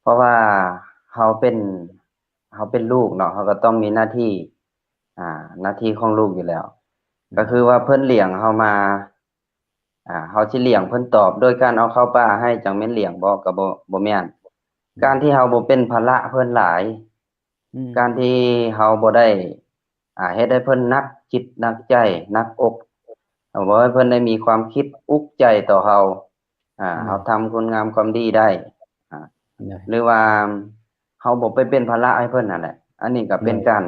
ราะว่าเขาเป็นเขาเป็นลูกเนาะเขาก็ต้องมีหน้าที่หน้าที่ของลูกอยู่แล้ว ก็คือว่าเพิ่นเลี้ยงเขามาเขาสิเลี้ยงเพิ่นตอบโดยการเอาข้าวปลาให้จังแม่นเลี้ยงบ่ก็บ่แม่นการที่เราบ่เป็นภาระเพิ่นหลายการที่เราบ่ได้เฮ็ดให้เพิ่นหนักจิตหนักใจหนักอกบ่ให้เพิ่นได้มีความคิดอุกใจต่อเราเราทำคุณงามความดีได้หรือว่าเราบ่ไปเป็นภาระให้เพิ่นนั่นแหละอันนี้ก็เป็นการ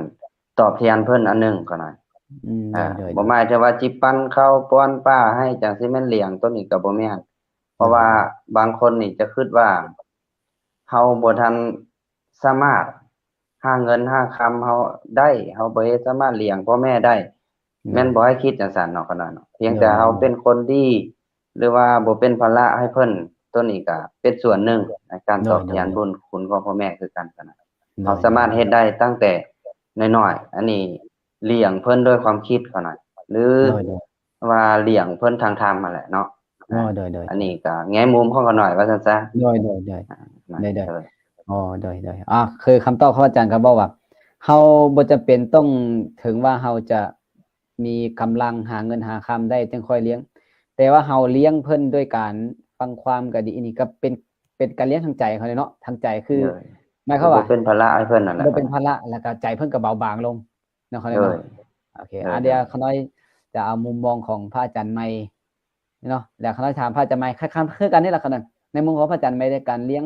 ตอบแทนเพิ่นอันหนึงก็หน่อยบ่หมายถึงว่าจิปั้นข้าวป้อนป้าให้จังสิแม่นเลี้ยงตัวนี้ก็บ่แม่นเพราะว่าบางคนนี่จะคิดว่าเราบ่ทันสามารถหาเงินหาคำเราได้เราบ่สามารถเลี้ยงพ่อแม่ได้แม่นบ่ให้คิดจังซั่นเนาะก็น้อยเนาะเพียงแต่เราเป็นคนดีหรือว่าบ่เป็นภาระให้เพิ่นตัวนี้ก็เป็นส่วนหนึ่งในการตอบแทนบุญคุณของพ่อแม่คือกันก็นะเราสามารถเฮ็ดได้ตั้งแต่น้อยๆอันนี้เลี้ยงเพิ่นด้วยความคิดก็น่อยหรือว่าเลี้ยงเพิ่นทางธรรมนั่นแหละเนาะอันนี้ก็แง่มุมของก็น้อยว่าซั่นซะคือคำตอบของอาจารย์ก็บอกว่าเฮาบ่จำเป็นต้องถึงว่าเฮาจะมีกำลังหาเงินหาคำได้จึงค่อยเลี้ยงแต่ว่าเฮาเลี้ยงเพิ่นด้วยการฟังความก็ดีนี่ก็เป็นการเลี้ยงทางใจเขาเนาะทางใจคือหมายความว่าบ่เป็นภาระให้เพิ่นนั่นแหละบ่เป็นภาระแล้วก็ใจเพิ่นก็เบาบางลงเนาะเขาเนาะโอเคเดี๋ยวเขาน้อยจะเอามุมมองของพระอาจารย์ใหม่เนาะแล้วเขาน้อยถามพระอาจารย์ใหม่คล้ายๆคือกันนี่แหละเขานั้นในมุมของพระอาจารย์ใหม่ในการเลี้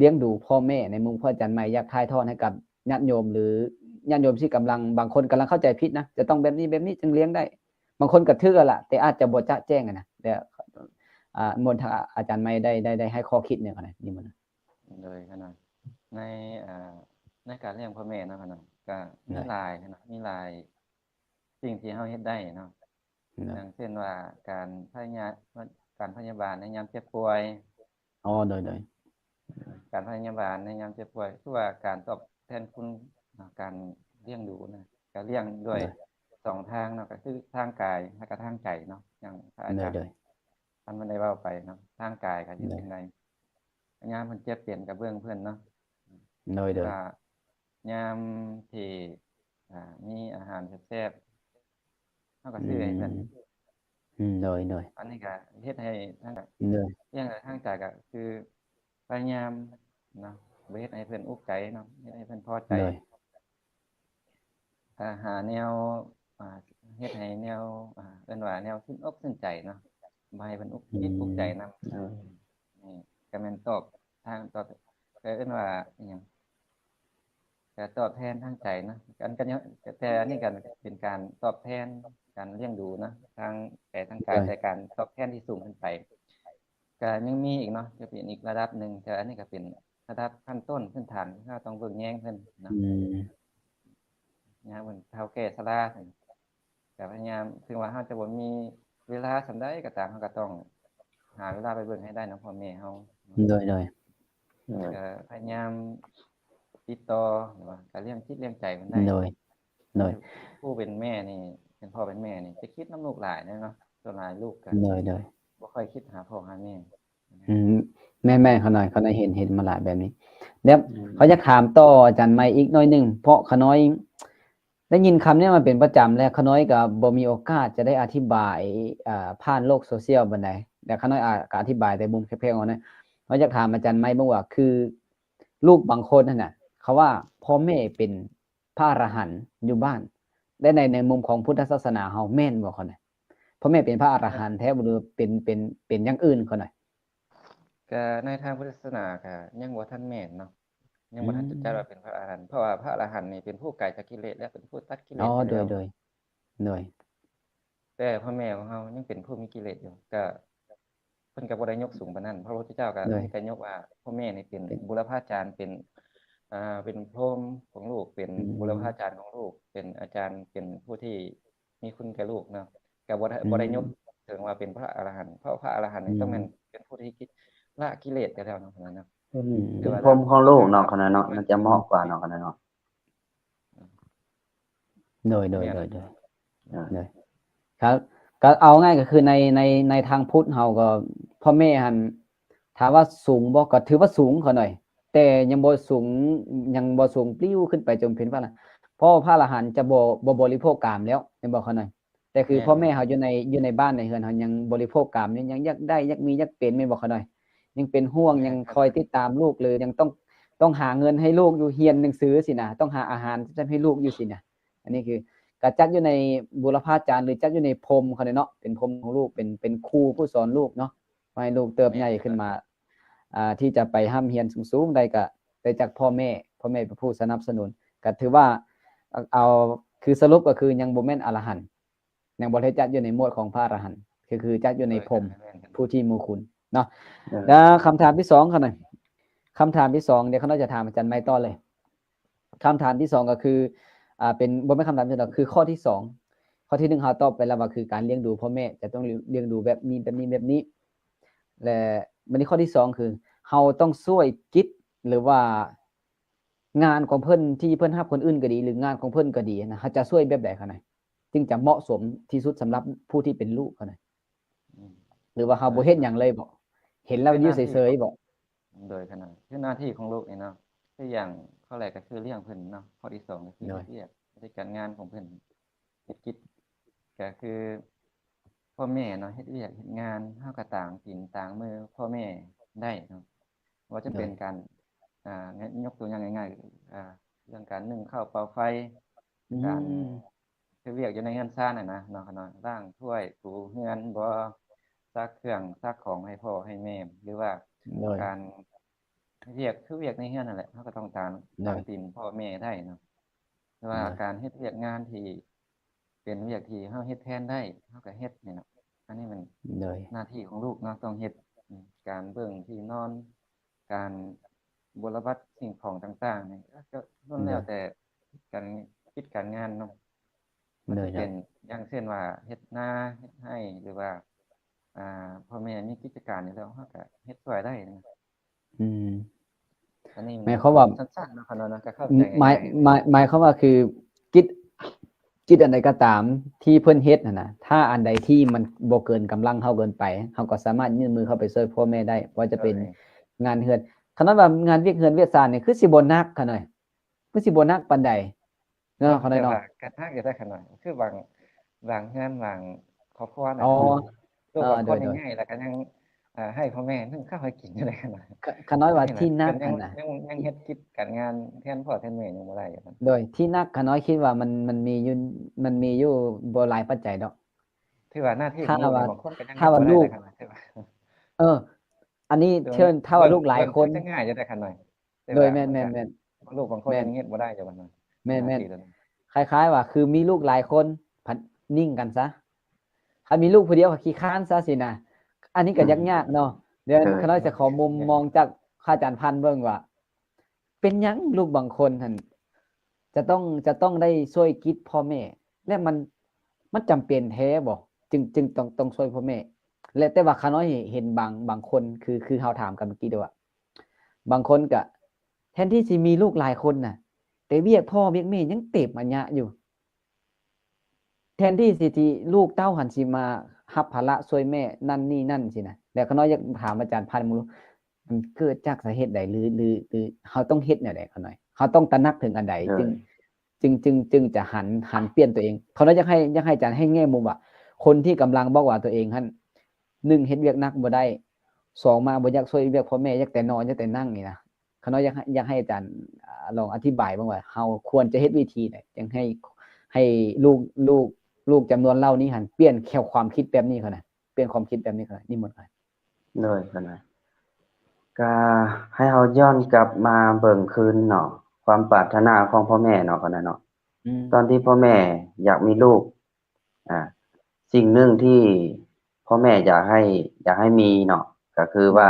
ยงดูพ่อแม่ในมุมพระอาจารย์ใหม่อยากถ่ายทอดให้กับญาติโยมหรือญาติโยมที่กำลังบางคนกำลังเข้าใจผิดนะจะต้องแบบนี้จึงเลี้ยงได้บางคนก็ถือละแต่อาจจะบ่จะแจ้งนะแต่มนทางอาจารย์ไม่ได้ให้ข้อคิดเนี่ยขนาดนี้มันเลยขนาดในการเลี้ยงพ่อแม่เนาะขนาดก็มีหลายขนาดมีหลายสิ่งที่เฮาเฮ็ดได้เนาะอย่างเช่นว่าการพยาบาลในยามเจ็บป่วยโดยการพยาบาลในยามเจ็บป่วยคือว่าการตอบแทนคุณการเลี้ยงดูนะการเลี้ยงด้วย2ทางเนาะก็คือทางกายและก็ทางใจเนาะอย่างพระอาจารย์ท่านได้เว้าไปเนาะทางกายก็สิเป็นไดยามเพิ่นเจ็บเปลี่ยนกับเบื้องเพิ่นเนาะว่ายามที่มีอาหารแซ่บๆเฮาก็ซื้อให้เพิ่นโดยอันนี้ก็เฮ็ดให้ทางเรื่องทางใจก็คือพยายามเนาะบ่เฮ็ดให้เพิ่นอุกใจเนาะเฮ็ดให้เพิ่นพอใจหาแนวเฮ็ดให้แนวเอิ้นว่าแนวชื่นอกชื่นใจเนาะบ่ให้เพิ่นอุกใจนำนี่ก็แม่นตอบทางตอบก็เอิ้นว่าอิหยังก็ตอบแทนทางใจนะแต่อันนี้ก็เป็นการตอบแทนการเลี้ยงดูนะทางแต่ทางกายแต่การตอบแทนที่สูงขึ้นไปก็ยังมีอีกเนาะจะเป็นอีกระดับนึงแต่อันนี้ก็เป็นระดับขั้นต้นพื้นฐานที่เราต้องเบิ่งแยงเพิ่นเนาะเหมือนเฒ่าแก่ชราก็พยายามถึงว่าเฮาจะบ่มีเวลาส่ำใดก็ตามเฮาก็ต้องหาเวลาไปเบิ่งให้ได้เนาะพ่อแม่เฮาโดยก็พยายามติดต่อหรือว่าการเลี้ยงจิตเลี้ยงใจมันได้โดยผู้เป็นแม่นี่เป็นพ่อเป็นแม่นี่จะคิดนำลูกหลานเนาะส่วนหลายลูกก็บ่ค่อยคิดหาพ่อหาแม่แม่เขาหน่อยเขาได้เห็นมาหลายแบบนี้แล้วเขาจะถามต่ออาจารย์ใหม่อีกหน่อยนึงเพราะเขาน้อยได้ยินคำนี้มาเป็นประจำแล้วเขาน้อยก็บ่มีโอกาสจะได้อธิบายผ่านโลกโซเชียลบันไดแต่เขาน้อยก็อธิบายแต่มุมแคบๆเอานะเขาจะถามอาจารย์ใหม่บอกว่าคือลูกบางคนนั่นน่ะเขาว่าพ่อแม่เป็นพระอรหันต์อยู่บ้านและในมุมของพุทธศาสนาเฮาแม่นบ่เขาน่ะพ่อแม่เป็นพระอรหันต์แท้บ่หรือเป็นอย่างอื่นเขาน่ะก็ในทางพุทธศาสนาก็ยังบ่ทันแม่นเนาะยังบ่ทันจัดว่าเป็นพระอรหันต์เพราะว่าพระอรหันต์นี่เป็นผู้ไกลจากกิเลสและเป็นผู้ตัดกิเลสโดยแต่พ่อแม่ของเฮายังเป็นผู้มีกิเลสอยู่ก็เพิ่นก็บ่ได้ยกสูงปานนั้นพระพุทธเจ้าก็ได้ยกว่าพ่อแม่นี่เป็นบุรพาจารย์เป็นพรหมของลูกเป็นบุรพาจารย์ของลูกเป็นอาจารย์เป็นผู้ที่มีคุณแก่ลูกเนาะก็บ่ได้ยกถึงว่าเป็นพระอรหันต์เพราะพระอรหันต์นี่ต้องเป็นผู้ที่คิดละกิเลสได้แล้วเนาะนั้นเนาะเป็นพรหมของโลกเนาะขนาดเนาะมันจะเหมาะกว่าเนาะขนาดเนาะโดยครับก็เอาง่ายก็คือในทางพุทธเฮาก็พ่อแม่หันถามว่าสูงบ่ก็ถือว่าสูงเขาหน่อย แต่ยังบ่สูงปลิ้วขึ้นไปจนเป็นว่าน่ะเพราะพระอรหันต์จะบ่บริโภคกามแล้วแม่นบ่เขาหน่อยแต่คือพ่อแม่เฮาอยู่ในบ้านในเฮือนเฮายังบริโภคกามยังอยากได้อยากมีอยากเป็นแม่นบ่เขาหน่อยยังเป็นห่วงยังคอยติดตามลูกเลยยังต้องหาเงินให้ลูกอยู่เรียนหนังสือสินะต้องหาอาหารจะให้ลูกอยู่สินะอันนี้คือก็จัดอยู่ในบุรพาจารย์หรือจัดอยู่ในพรหมเขาเนาะเป็นพรหมของลูกเป็นครูผู้สอนลูกเนาะให้ลูกเติบใหญ่ขึ้นมาที่จะไปห้ำเรียนสูงๆได้ก็ได้จากพ่อแม่เป็นผู้สนับสนุนก็ถือว่าเอาคือสรุปก็คือยังบ่แม่นอรหันต์ยังบ่ได้จัดอยู่ในหมวดของพระอรหันต์คือจัดอยู่ในพรหมผู้ที่มีคุณเนาะแล้วคำถามที่2ครับหน่อยคำถามที่2เดี๋ยวเขาจะถามอาจารย์ไม้ต่อเลยคำถามที่2ก็คือเป็นบ่แม่นคำถามที่2คือข้อที่2ข้อที่1เฮาตอบไปแล้วว่าคือการเลี้ยงดูพ่อแม่จะต้องเลี้ยงดูแบบนี้และวันนี้ข้อที่2คือเฮาต้องช่วยกิจหรือว่างานของเพิ่นที่เพิ่นรับคนอื่นก็ดีหรืองานของเพิ่นก็ดีนะเฮาจะช่วยแบบใดครับหน่อยจึงจะเหมาะสมที่สุดสำหรับผู้ที่เป็นลูกครับหน่อยหรือว่าเฮาบ่เฮ็ดหยังเลยบ่เห็นแล้วอยู่เฉยๆบ่โดยขนาดคือหน้าที่ของลูกนี่เนาะคืออย่างข้อแรกก็คือเลี้ยงเพิ่นเนาะข้อที่2ก็คือเรียกในการงานของเพิ่นเฮ็ดกิจก็คือพ่อแม่เนาะเฮ็ดเวียกเฮ็ดงานเฮาก็ต่างกินต่างมือพ่อแม่ได้เนาะว่าจะเป็นการยกตัวอย่างง่ายๆเรื่องการนึ่งข้าวเป่าไฟการคือเวียกอยู่ในเรือนซ่านน่ะนะเนาะล้างถ้วยถูเรือนบ่ซักเครื่องซักของให้พ่อให้แม่หรือว่าการเวียกคือเวียกในเรือนนั่นแหละเฮาก็ต้องตามตีนพ่อแม่ได้เนาะแต่ว่าการเฮ็ดเวียกงานที่เป็นเวียกที่เฮาเฮ็ดแทนได้เฮาก็เฮ็ดนี่เนาะอันนี้มันหน้าที่ของลูกเนาะต้องเฮ็ดการเบิ่งที่นอนการบรบัดสิ่งของต่างๆนี่ก็ล้วนแล้วแต่การคิดการงานเนาะมันจะเป็นอย่างเช่นว่าเฮ็ดนาเฮ็ดให้หรือว่าพ่อแม่มีกิจการอยู่แล้วเฮาก็เฮ็ดช่วยได้นะอันนี้หมายความว่าสั้นๆเนาะครับเนาะก็เข้าใจหมายความว่าคือกิจอันใดก็ตามที่เพิ่นเฮ็ดน่ะถ้าอันใดที่มันบ่เกินกำลังเฮาเกินไปเฮาก็สามารถยื่นมือเข้าไปช่วยพ่อแม่ได้ว่าจะเป็นงานเฮือนขนาดว่างานเวียกเฮือนเวียกซ่านนี่คือสิบ่หนักขนาดคือสิบ่หนักปานใดเนาะเขาได้เนาะกระทั่งจะได้ขนาดคือบางงานบางครอบครัวน่ะตัวบางคนง่ายๆแล้วก็ยังให้พ่อแม่นึ่งข้าวให้กินอยู่ได้ขนาดขน้อยว่าที่นักน่ะยังเฮ็ดกิจการงานแทนพ่อแทนแม่ยังบ่ได้อยู่โดยที่นักขน้อยคิดว่ามันมีอยู่บ่หลายปัจจัยดอกถือว่าหน้าที่ของบางคนก็ยังถ้าว่าลูกอันนี้เชิญถ้าว่าลูกหลายคนง่ายจะได้ขนาดโดยแม่นๆลูกบางคนยังเฮ็ดบ่ได้อยู่บัดนั้นแม่นคล้ายๆว่าคือมีลูกหลายคนพันนิ่งกันซะถ้ามีลูกผู้เดียวก็ขี้ค้านซะสินะอันนี้ก็ยากๆเนาะเดี๋ยวขน้อยจะขอมุมมองจากอาจารย์พันธุ์เบิ่งว่าเป็นหยังลูกบางคนท่านจะต้องได้ช่วยกิจพ่อแม่และมันจำเป็นแท้บ่จึงต้องช่วยพ่อแม่และแต่ว่าขน้อยเห็นบางคนคือเฮาถามกันเมื่อกี้ด้วยว่าบางคนก็แทนที่สิมีลูกหลายคนน่ะแต่เวียกพ่อเวียกแม่ยังเต็มอันยะอยู่แทนที่สิลูกเต้าหันสิมารับภาระช่วยแม่นั่นนี่นั่นสินะแล้วขน้อยอยากถามอาจารย์พันธุ์มันเกิดจากสาเหตุใดหรือเฮาต้องเฮ็ดแนวใดขน้อยเฮาต้องตระหนักถึงอันใดจึงจะหันเปลี่ยนตัวเองเขาอยากให้อาจารย์ให้แง่มุมว่าคนที่กำลังบอกว่าตัวเองหั่น1เฮ็ดเวียกหนักบ่ได้2มาบ่อยากช่วยเวียกพ่อแม่อยากแต่นอนอยากแต่นั่งนี่นะเขาอยากให้อาจารย์ลองอธิบายบ้างว่าเฮาควรจะเฮ็ดวิธีใดจังให้ลูกจำนวนเหล่านี้หั่นเปลี่ยนแค่ความคิดแบบนี้เขาน่ะเปลี่ยนความคิดแบบนี้เขาน่ะนิมนต์ครับโดยขนาดก็ให้เฮาย้อนกลับมาเบิ่งคืนเนาะความปรารถนาของพ่อแม่เนาะคนนั้นเนาะตอนที่พ่อแม่อยากมีลูกสิ่งหนึ่งที่พ่อแม่อยากให้มีเนาะก็คือว่า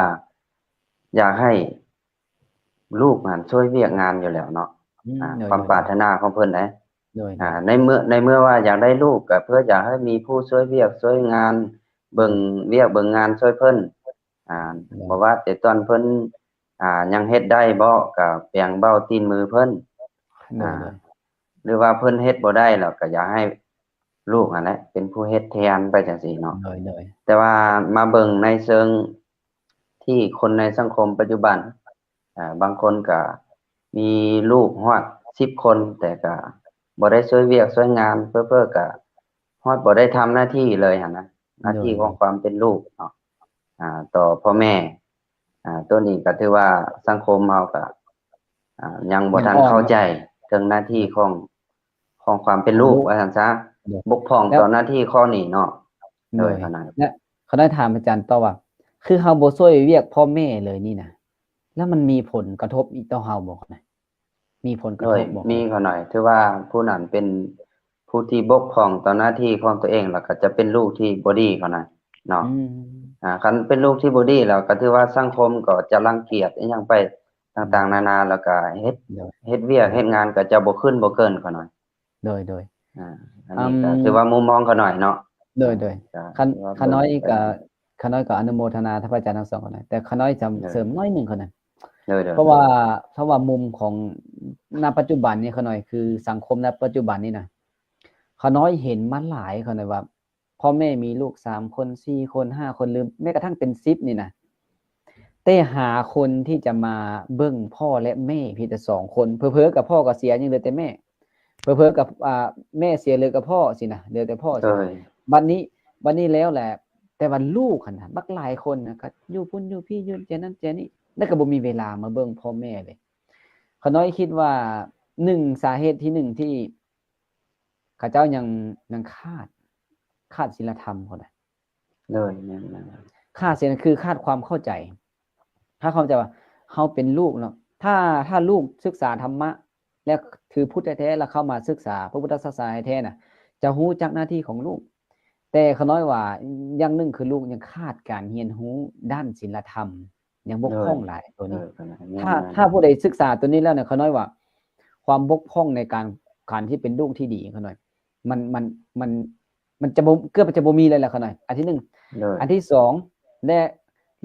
อยากให้ลูกมันช่วยเวียกงานอยู่แล้วเนาะความปรารถนาของเพิ่นนะในเมื่อว่าอยากได้ลูกก็เพื่ออยากให้มีผู้ช่วยเวียกช่วยงานเบิ่งเวียกเบิ่งงานช่วยเพิ่นบ่ว่าแต่ตอนเพิ่นยังเฮ็ดได้บ่ก็แปลงเบ้าตีนมือเพิ่นหรือว่าเพิ่นเฮ็ดบ่ได้แล้วก็อยากให้ลูกนั่นแหละเป็นผู้เฮ็ดแทนไปจังซี่เนาะแต่ว่ามาเบิ่งในเชิงที่คนในสังคมปัจจุบัน บางคนก็มีลูกฮอด10คนแต่ก็บ่ได้ช่วยเวียกช่วยงานเพ้อๆก็ฮอดบ่ได้ทำหน้าที่เลยหั่นนะหน้าที่ของความเป็นลูกเนาะต่อพ่อแม่ตัวนี้ก็ถือว่าสังคมเราก็ยังบ่ทันเข้าใจถึงหน้าที่ของความเป็นลูกว่าซั่นซะบกพร่องต่อหน้าที่ข้อนี้เนาะโดยขนาด และเขาได้ถามอาจารย์ต่อว่าคือเฮาบ่ช่วยเวียกพ่อแม่เลยนี่นะแล้วมันมีผลกระทบอีกต่อเฮาบ่นะมีผลกระ โด ท ย บบ่ มีเขาหน่อยถือว่าผู้นั้นเป็นผู้ที่บกพร่องต่อหน้าที่ของตัวเองแล้วก็จะเป็นลูกที่บ่ดีเขาหน่อยเนาะคันเป็นลูกที่บ่ดีแล้วก็ถือว่าสังคมก็จะรังเกียจอิหยังไปต่างๆนานาแล้วก็เฮ็ดเวียกเฮ็ดงานก็จะบ่ขึ้นบ่เกินเขาหน่อยโดยอันนี้ก็ถือว่ามุมมองเขาหน่อยเนาะโดยขน้อยก็อนุโมทนาท่านอาจารย์ทั้งสองคนนะแต่ขน้อยจะเสริมน้อยหนึงคนนั้นเพราะว่ามุมของณปัจจุบันนี้ขน้อยคือสังคมณปัจจุบันนี้นะขน้อยเห็นมาหลายคนเลยว่าพ่อแม่มีลูก3คน4คน5คนหรือแม้กระทั่งเป็น10นี่นะแต่หาคนที่จะมาเบิ่งพ่อและแม่เพียงแต่2คนเผลอๆกับพ่อก็เสียยังเหลือแต่แม่เผลอๆกับแม่เสียเหลือกับพ่อสินะเหลือแต่พ่อสิบัดนี้แล้วแหละแต่ว่าลูกขนาดบักหลายคนนะก็อยู่พุ่นอยู่พี่อยู่เจนั้นเจนี่แล้วก็บ่มีเวลามาเบิ่งพ่อแม่เลยขน้อยคิดว่า1สาเหตุที่1ที่ข้าเจ้ายังขาดศีลธรรมคนน่ะเลยขาดศีลคือขาดความเข้าใจถ้าเข้าใจว่าเฮาเป็นลูกเนาะถ้าลูกศึกษาธรรมะและถือพุทธแท้ๆแล้วเข้ามาศึกษาพระพุทธศาสนาแท้น่ะจะรู้จักหน้าที่ของลูกแต่ขน้อยว่าอย่างนึงคือลูกยังขาดการเรียนรู้ด้านศีลธรรมยังบกพร่องหลายตัวนี้ถ้าผู้ใดศึกษาตัวนี้แล้วเนี่ยขน้อยว่าความบกพร่องในการที่เป็นลูกที่ดีขน้อยมันจะเกือบจะบ่มีเลยแหละขน้อยอันที่1อันที่2และ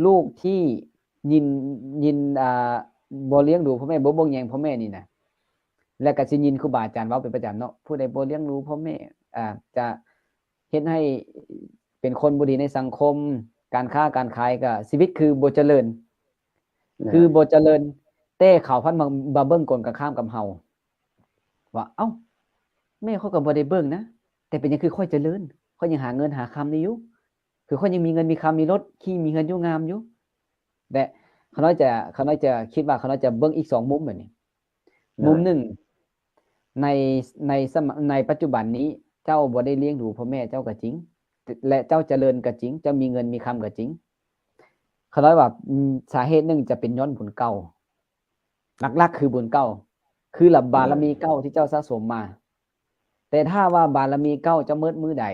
ลูกที่ยินบ่เลี้ยงดูพ่อแม่บ่บ่แยงพ่อแม่นี่นะและก็สิยินครูบาอาจารย์เว้าเป็นประจำเนาะผู้ใดบ่เลี้ยงดูพ่อแม่จะเฮ็ดให้เป็นคนบ่ดีในสังคมการค้าการขายก็ชีวิตคือบ่เจริญแต่เขาพันมาเบิ่งกลกันข้ามกับเฮาว่าเอ้าแม่เขาก็บ่ได้เบิ่งนะแต่เป็นหยังคือค่อยเจริญค่อยยังหาเงินหาคำนี่อยู่คือค่อยยังมีเงินมีคำมีรถขี่มีเงินอยู่งามอยู่แต่เขาน้อยจะคิดว่าเขาน้อยจะเบิ่งอีก2มุมแบบนี้มุม1ในปัจจุบันนี้เจ้าบ่ได้เลี้ยงดูพ่อแม่เจ้าก็จริงและเจ้าเจริญก็จริงเจ้ามีเงินมีคำก็จริงเขาน้อยว่าสาเหตุหนึ่งจะเป็นย้อนบุญเก่าหลักๆคือบุญเก่าคือบารมีเก่าที่เจ้าสะสมมาแต่ถ้าว่าบารมีเก่าเจ้ามื้อใด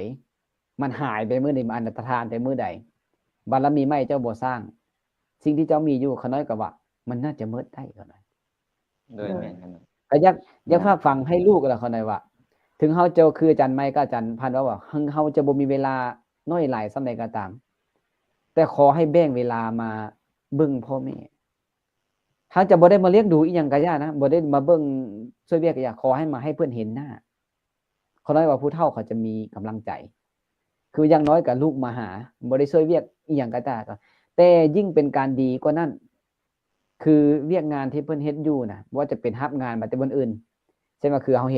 มันหายไปมื้อใดมันอนันตทานไปมื้อใดบารมีใหม่เจ้าบ่สร้างสิ่งที่เจ้ามีอยู่เขาน้อยก็ว่ามันน่าจะมื้อได้ก็ได้โดยแม่นกันก็อยากฝากฟังให้ลูกล่ะเขาน้อยว่าถึงเฮาเจ้าคืออาจารย์ไม้ก็อาจารย์พันว่าเฮาจะบ่มีเวลาน้อยหลายส่ำใดก็ตามแต่ขอให้แบ่งเวลามาเบิ่งพ่อแม่ถ้าจะบ่ได้มาเลี้ยงดูอีหยังก็ย่านะบ่ได้มาเบิ่งช่วยเวียกก็อย่าขอให้มาให้เพิ่นเห็นหน้าเขาน้อยว่าผู้เฒ่าเขาจะมีกำลังใจคืออย่างน้อยก็ลูกมาหาบ่ได้ช่วยเวียกอีหยังก็ตามแต่ยิ่งเป็นการดีกว่านั้นคือเวียกงานที่เพิ่นเฮ็ดอยู่น่ะว่าจะเป็นรับงานมาแต่บนอื่นใช่มั้ยคือเขาเ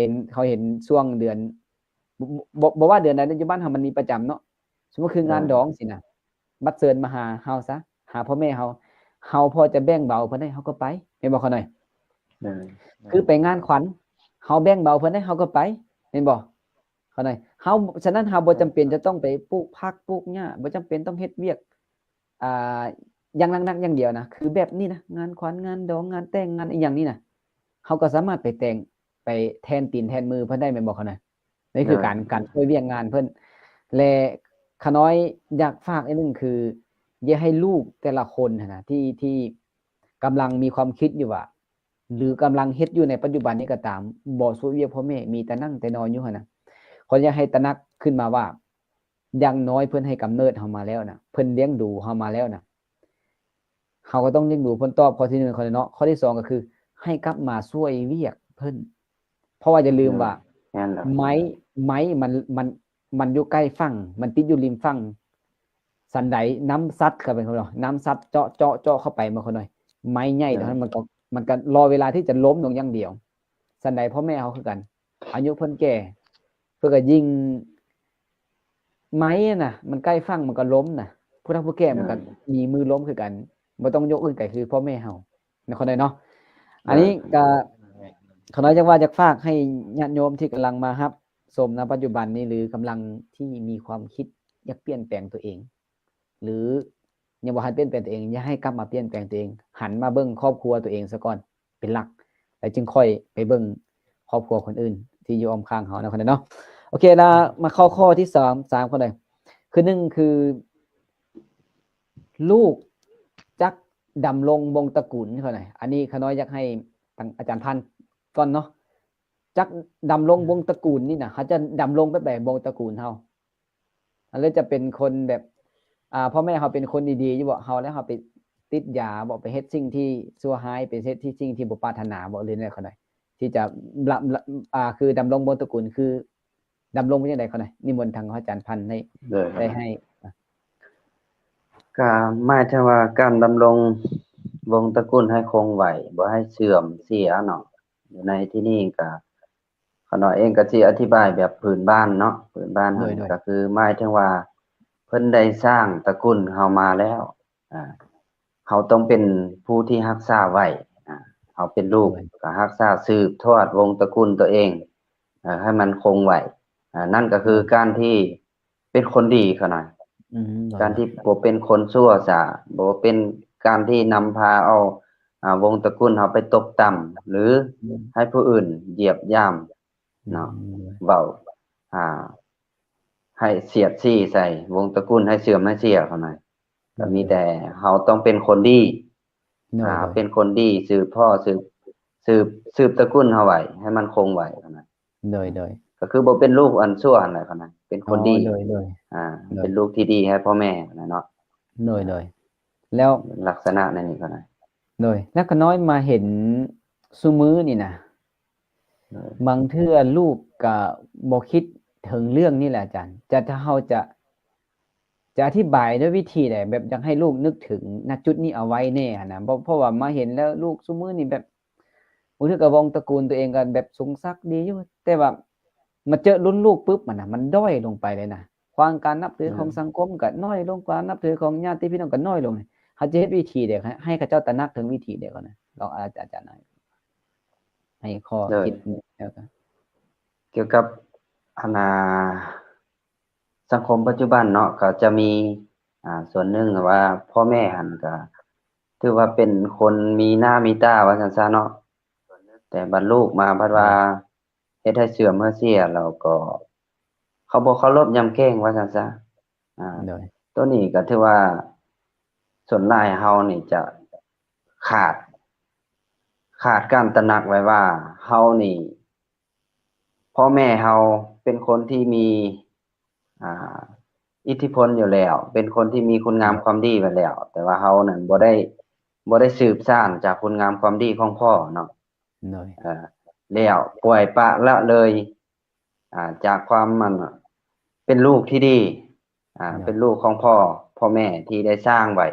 ห็นช่วงเดือนบ่ว่าเดือนใดในบ้านเฮามันมีประจำเนาะสมมุติคืองานดองสินะบัดเชิญมาหาเฮาซะหาพ่อแม่เฮาพอจะแบ่งเบาเพิ่นได้เฮาก็ไปแม่นบ่เขาหน่อยคือไปงานขวัญเฮาแบ่งเบาเพิ่นได้เฮาก็ไปแม่นบ่เขาหน่อยเฮาฉะนั้นเฮาบ่จำเป็นจะต้องไปปลูกผักปลูกหญ้าบ่จำเป็นต้องเฮ็ดเวียกอย่างหนักๆอย่างเดียวนะคือแบบนี้นะงานขวัญงานดองงานแต่งงานอีหยังนี่นะเฮาก็สามารถไปแต่งไปแทนตีนแทนมือเพิ่นได้แม่นบ่เขาหน่อยนี่คือการช่วยเวียกงานเพิ่นและขน้อยอยากฝากอีกนึงคืออย่าให้ลูกแต่ละคนนะที่กำลังมีความคิดอยู่ว่าหรือกำลังเฮ็ดอยู่ในปัจจุบันนี้ก็ตามบ่ช่วยเวียกพ่อแม่มีแต่นั่งแต่นอนอยู่หั่นน่ะขออย่าให้ตระหนักขึ้นมาว่าอย่างน้อยเพิ่นให้กำเนิดเฮามาแล้วน่ะเพิ่นเลี้ยงดูเฮามาแล้วน่ะเฮาก็ต้องเลี้ยงดูเพิ่นตอบข้อที่1ข้อที่เนาะข้อที่2ก็คือให้กลับมาช่วยเวียกเพิ่นเพราะว่าอย่าลืมว่าไม้มันอยู่ใกล้ฝั่งมันติดอยู่ริมฝั่งสันใดน้ำซัดเข้าไปเขาเนาะน้ำซัดเจาะเข้าไปมาคนหน่อยไม้ใหญ่ตรงนั้นมันก็ มันก็รอเวลาที่จะล้มลงอย่างเดียวสันใดพ่อแม่เขาคือกันอายุเพิ่นแก่เพื่อก็ยิงไม้น่ะมันใกล้ฟังมันก็ล้มน่ะผู้เฒ่าผู้แก่มันก็มีมือล้มคือกันบ่ต้องยกอื่นก็คือพ่อแม่เฮาในคนใดเนาะอันนี้ก็ขน้อยจักว่าอยากฝากให้ญาติโยมที่กำลังมารับชมณปัจจุบันนี้หรือกำลังที่มีความคิดอยากเปลี่ยนแปลงตัวเอง หรือยังบ่ทันเปลี่ยนแปลงตัวเองอย่าให้กลับมาเปลี่ยนแปลงตัวเองหันมาเบิ่งครอบครัวตัวเองซะก่อนเป็นหลักแล้วจึงค่อยไปเบิ่งครอบครัวคนอื่นที่อยู่อ้อมข้างเฮานะคนนั้นเนาะโอเคแล้วมาเข้าข้อที่3คนใดคือ1คือลูกจักดำรงวงศ์ตระกูลคนใดอันนี้ขน้อยอยากให้ทางอาจารย์พันธ์ก่อนเนาะจักดำรงวงศ์ตระกูลนี่น่ะเขาจะดำรงไปแบบวงศ์ตระกูลเฮาอันเลยจะเป็นคนแบบพ่อแม่เขาเป็นคนดีๆอยู่บ่เฮาแล้วเฮาไปติดยาบ่ไปเฮ็ดสิ่งที่ชั่วร้ายไปเฮ็ดที่สิ่งที่บ่ปรารถนาบ่เลยเนี่ยเขาได้ที่จะคือดำรงวงศ์ตระกูลคือดำรงไปจังได๋เขาได้นิมนต์ทางอาจารย์พันธ์ได้ให้ก็หมายถึงว่าการดำรงวงศ์ตระกูลให้คงไว้บ่ให้เสื่อมเสียเนาะอยู่ในที่นี้ก็ขน้อยเองก็สิอธิบายแบบพื้นบ้านเนาะพื้นบ้านก็คือหมายถึงว่าเพิ่นได้สร้างตระกูลเฮามาแล้วเฮาต้องเป็นผู้ที่รักษาไว้เฮาเป็นลูกก็รักษาสืบทอดวงศ์ตระกูลตัวเองให้มันคงไว้นั่นก็คือการที่เป็นคนดีขนาดการที่บ่เป็นคนชั่วซะบ่เป็นการที่นำพาเอาวงศ์ตระกูลเฮาไปตกต่ำหรือให้ผู้อื่นเหยียบย่ำเนาะเว้าให้เสียดสีใส่วงศ์ตระกูลให้เสื่อมให้เสียเขาหน่อยก็มีแต่เฮาต้องเป็นคนดีเป็นคนดีสืบพ่อสืบตระกูลเฮาไว้ให้มันคงไว้เขาหน่อยโดยก็คือบ่เป็นลูกอันชั่วอันใดเขาหน่อยเป็นคนดีเป็นลูกที่ดีให้พ่อแม่เนาะโดยแล้วลักษณะนั้นนี่เขาหน่อยโดยแล้วก็น้อยมาเห็นซุมื้อนี่นะบางเทื่อลูกก็บ่คิดถึงเรื่องนี่แหละอาจารย์ถ้าเฮาจะอธิบายด้วยวิธีใดแบบอยากให้ลูกนึกถึงณจุดนี้เอาไว้แน่นะเพราะว่ามาเห็นแล้วลูกซุมื้อนี่แบบบ่ถือกับวงตระกูลตัวเองก็แบบสูงสักดีอยู่แต่ว่ามาเจอรุ่นลูกปุ๊บมันด้อยลงไปเลยนะความการนับถือของสังคมก็น้อยลงความนับถือของญาติพี่น้องก็น้อยลงเขาจะเฮ็ดวิธีเด็กให้เขาเจ้าตระหนักถึงวิธีเด็กก่อนนะลองอาจารย์หน่อยให้ข้อคิดแล้วกันเกี่ยวกับสังคมปัจจุบันเนาะก็จะมีส่วนหนึ่งว่าพ่อแม่หันก็ถือว่าเป็นคนมีหน้ามีตาว่าซั่นซะเนาะแต่บัดลูกมาบัดว่าเฮ็ดให้เสื่อมเสียแล้วก็เขาบ่เคารพยำเกรงว่าซั่นซะตัวนี้ก็ถือว่าส่วนหลายเฮานี่จะขาดการตระหนักไว้ว่าเฮานี่พ่อแม่เฮาเป็นคนที่มีอิทธิพลอยู่แล้วเป็นคนที่มีคุณงามความดีไว้แล้วแต่ว่าเฮานั่นบ่ได้สืบสานจากคุณงามความดีของพ่อเนาะแล้วปล่อยปละละเลยจากความมันเป็นลูกที่ดีเป็นลูกของพ่อแม่ที่ได้สร้างไว้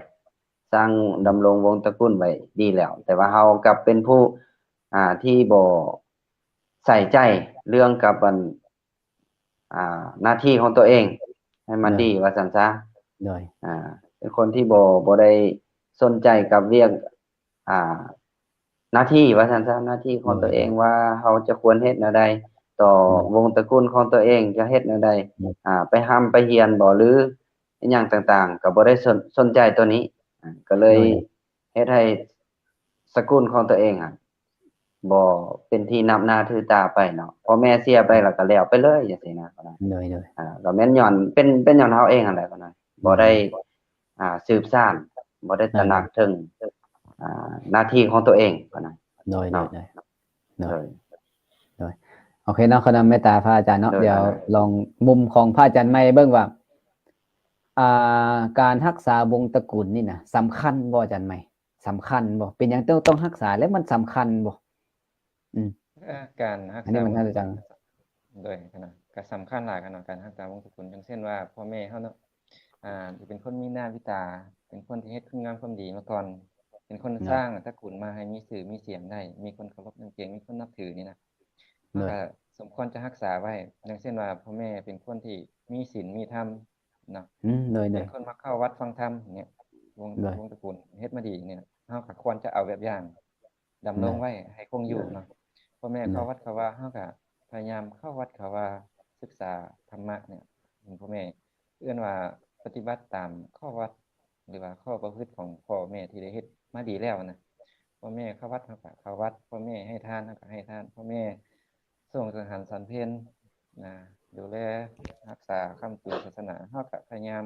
สร้างดำรงวงศ์ตระกูลไว้ดีแล้วแต่ว่าเฮากลับเป็นผู้ที่บ่ใส่ใจเรื่องกับหน้าที่ของตัวเองให้มันดีว่าซั่นซะเป็นคนที่บ่ได้สนใจกับเรื่องหน้าที่ว่าซั่นซะหน้าที่ของตัวเองว่าเฮาจะควรเฮ็ดแนวใดต่อวงตระกูลของตัวเองจะเฮ็ดแนวใดไปร่ำไปเรียนบ่หรืออิหยังต่างๆก็บ่ได้สนใจตัวนี้ก็เลยเฮ็ดให้สกุลของตัวเองบ่เป็นที่นับหน้าถือตาไปเนาะพ่อแม่เสียไปแล้วก็แล้วไปเลยจังซี่นะก็แม่นย้อนเป็นย้อนเฮาเองนั่นแหละก็ได้บ่ได้สืบสานบ่ได้ตระหนักถึงหน้าที่ของตัวเองก็ได้โดยโอเคเนาะคณะเมตตาพระอาจารย์เนาะเดี๋ยวลองมุมของพระอาจารย์ใหม่เบิ่งว่าการรักษาวงตระกูลนี่นะสำคัญบ่อาจารย์ใหม่สำคัญบ่เป็นหยังต้องรักษาแล้วมันสำคัญบ่การรักษาอันนี้มันน่าจะจังโดยขนาดก็สำคัญหลายขนาดการรักษาวงตระกูลอย่างเช่นว่าพ่อแม่เฮาเนาะจะเป็นคนมีหน้ามีตาเป็นคนที่เฮ็ดคุณงามความดีมาก่อน เป็นคนสร้างตระกูลมาให้มีชื่อมีเสียงได้มีคนเคารพนับถือมีคนนับถือนี่นะมันก็สมควรจะรักษาไว้อย่างเช่นว่าพ่อแม่เป็นคนที่มีศีลมีธรรมเนาะ โดยเป็นคนมาเข้าวัดฟังธรรมเนี่ยวงตระกูลเฮ็ดมาดีเนี่ยเฮาก็ควรจะเอาแบบอย่างดำรงไว้ให้คงอยู่เนาะพ่อแม่เข้าวัดเขาว่าเฮาก็พยายามเข้าวัดเขาว่าศึกษาธรรมะเนี่ยพ่อแม่เอื้อนว่าปฏิบัติตามข้อวัดหรือว่าข้อประพฤติของพ่อแม่ที่ได้เฮ็ดมาดีแล้วนะพ่อแม่เข้าวัดเฮาก็เข้าวัดพ่อแม่ให้ทานเฮาก็ให้ทานพ่อแม่ส่งสังหารสันเพลนะดูแลรักษาคำสอนศาสนาเฮาก็พยายาม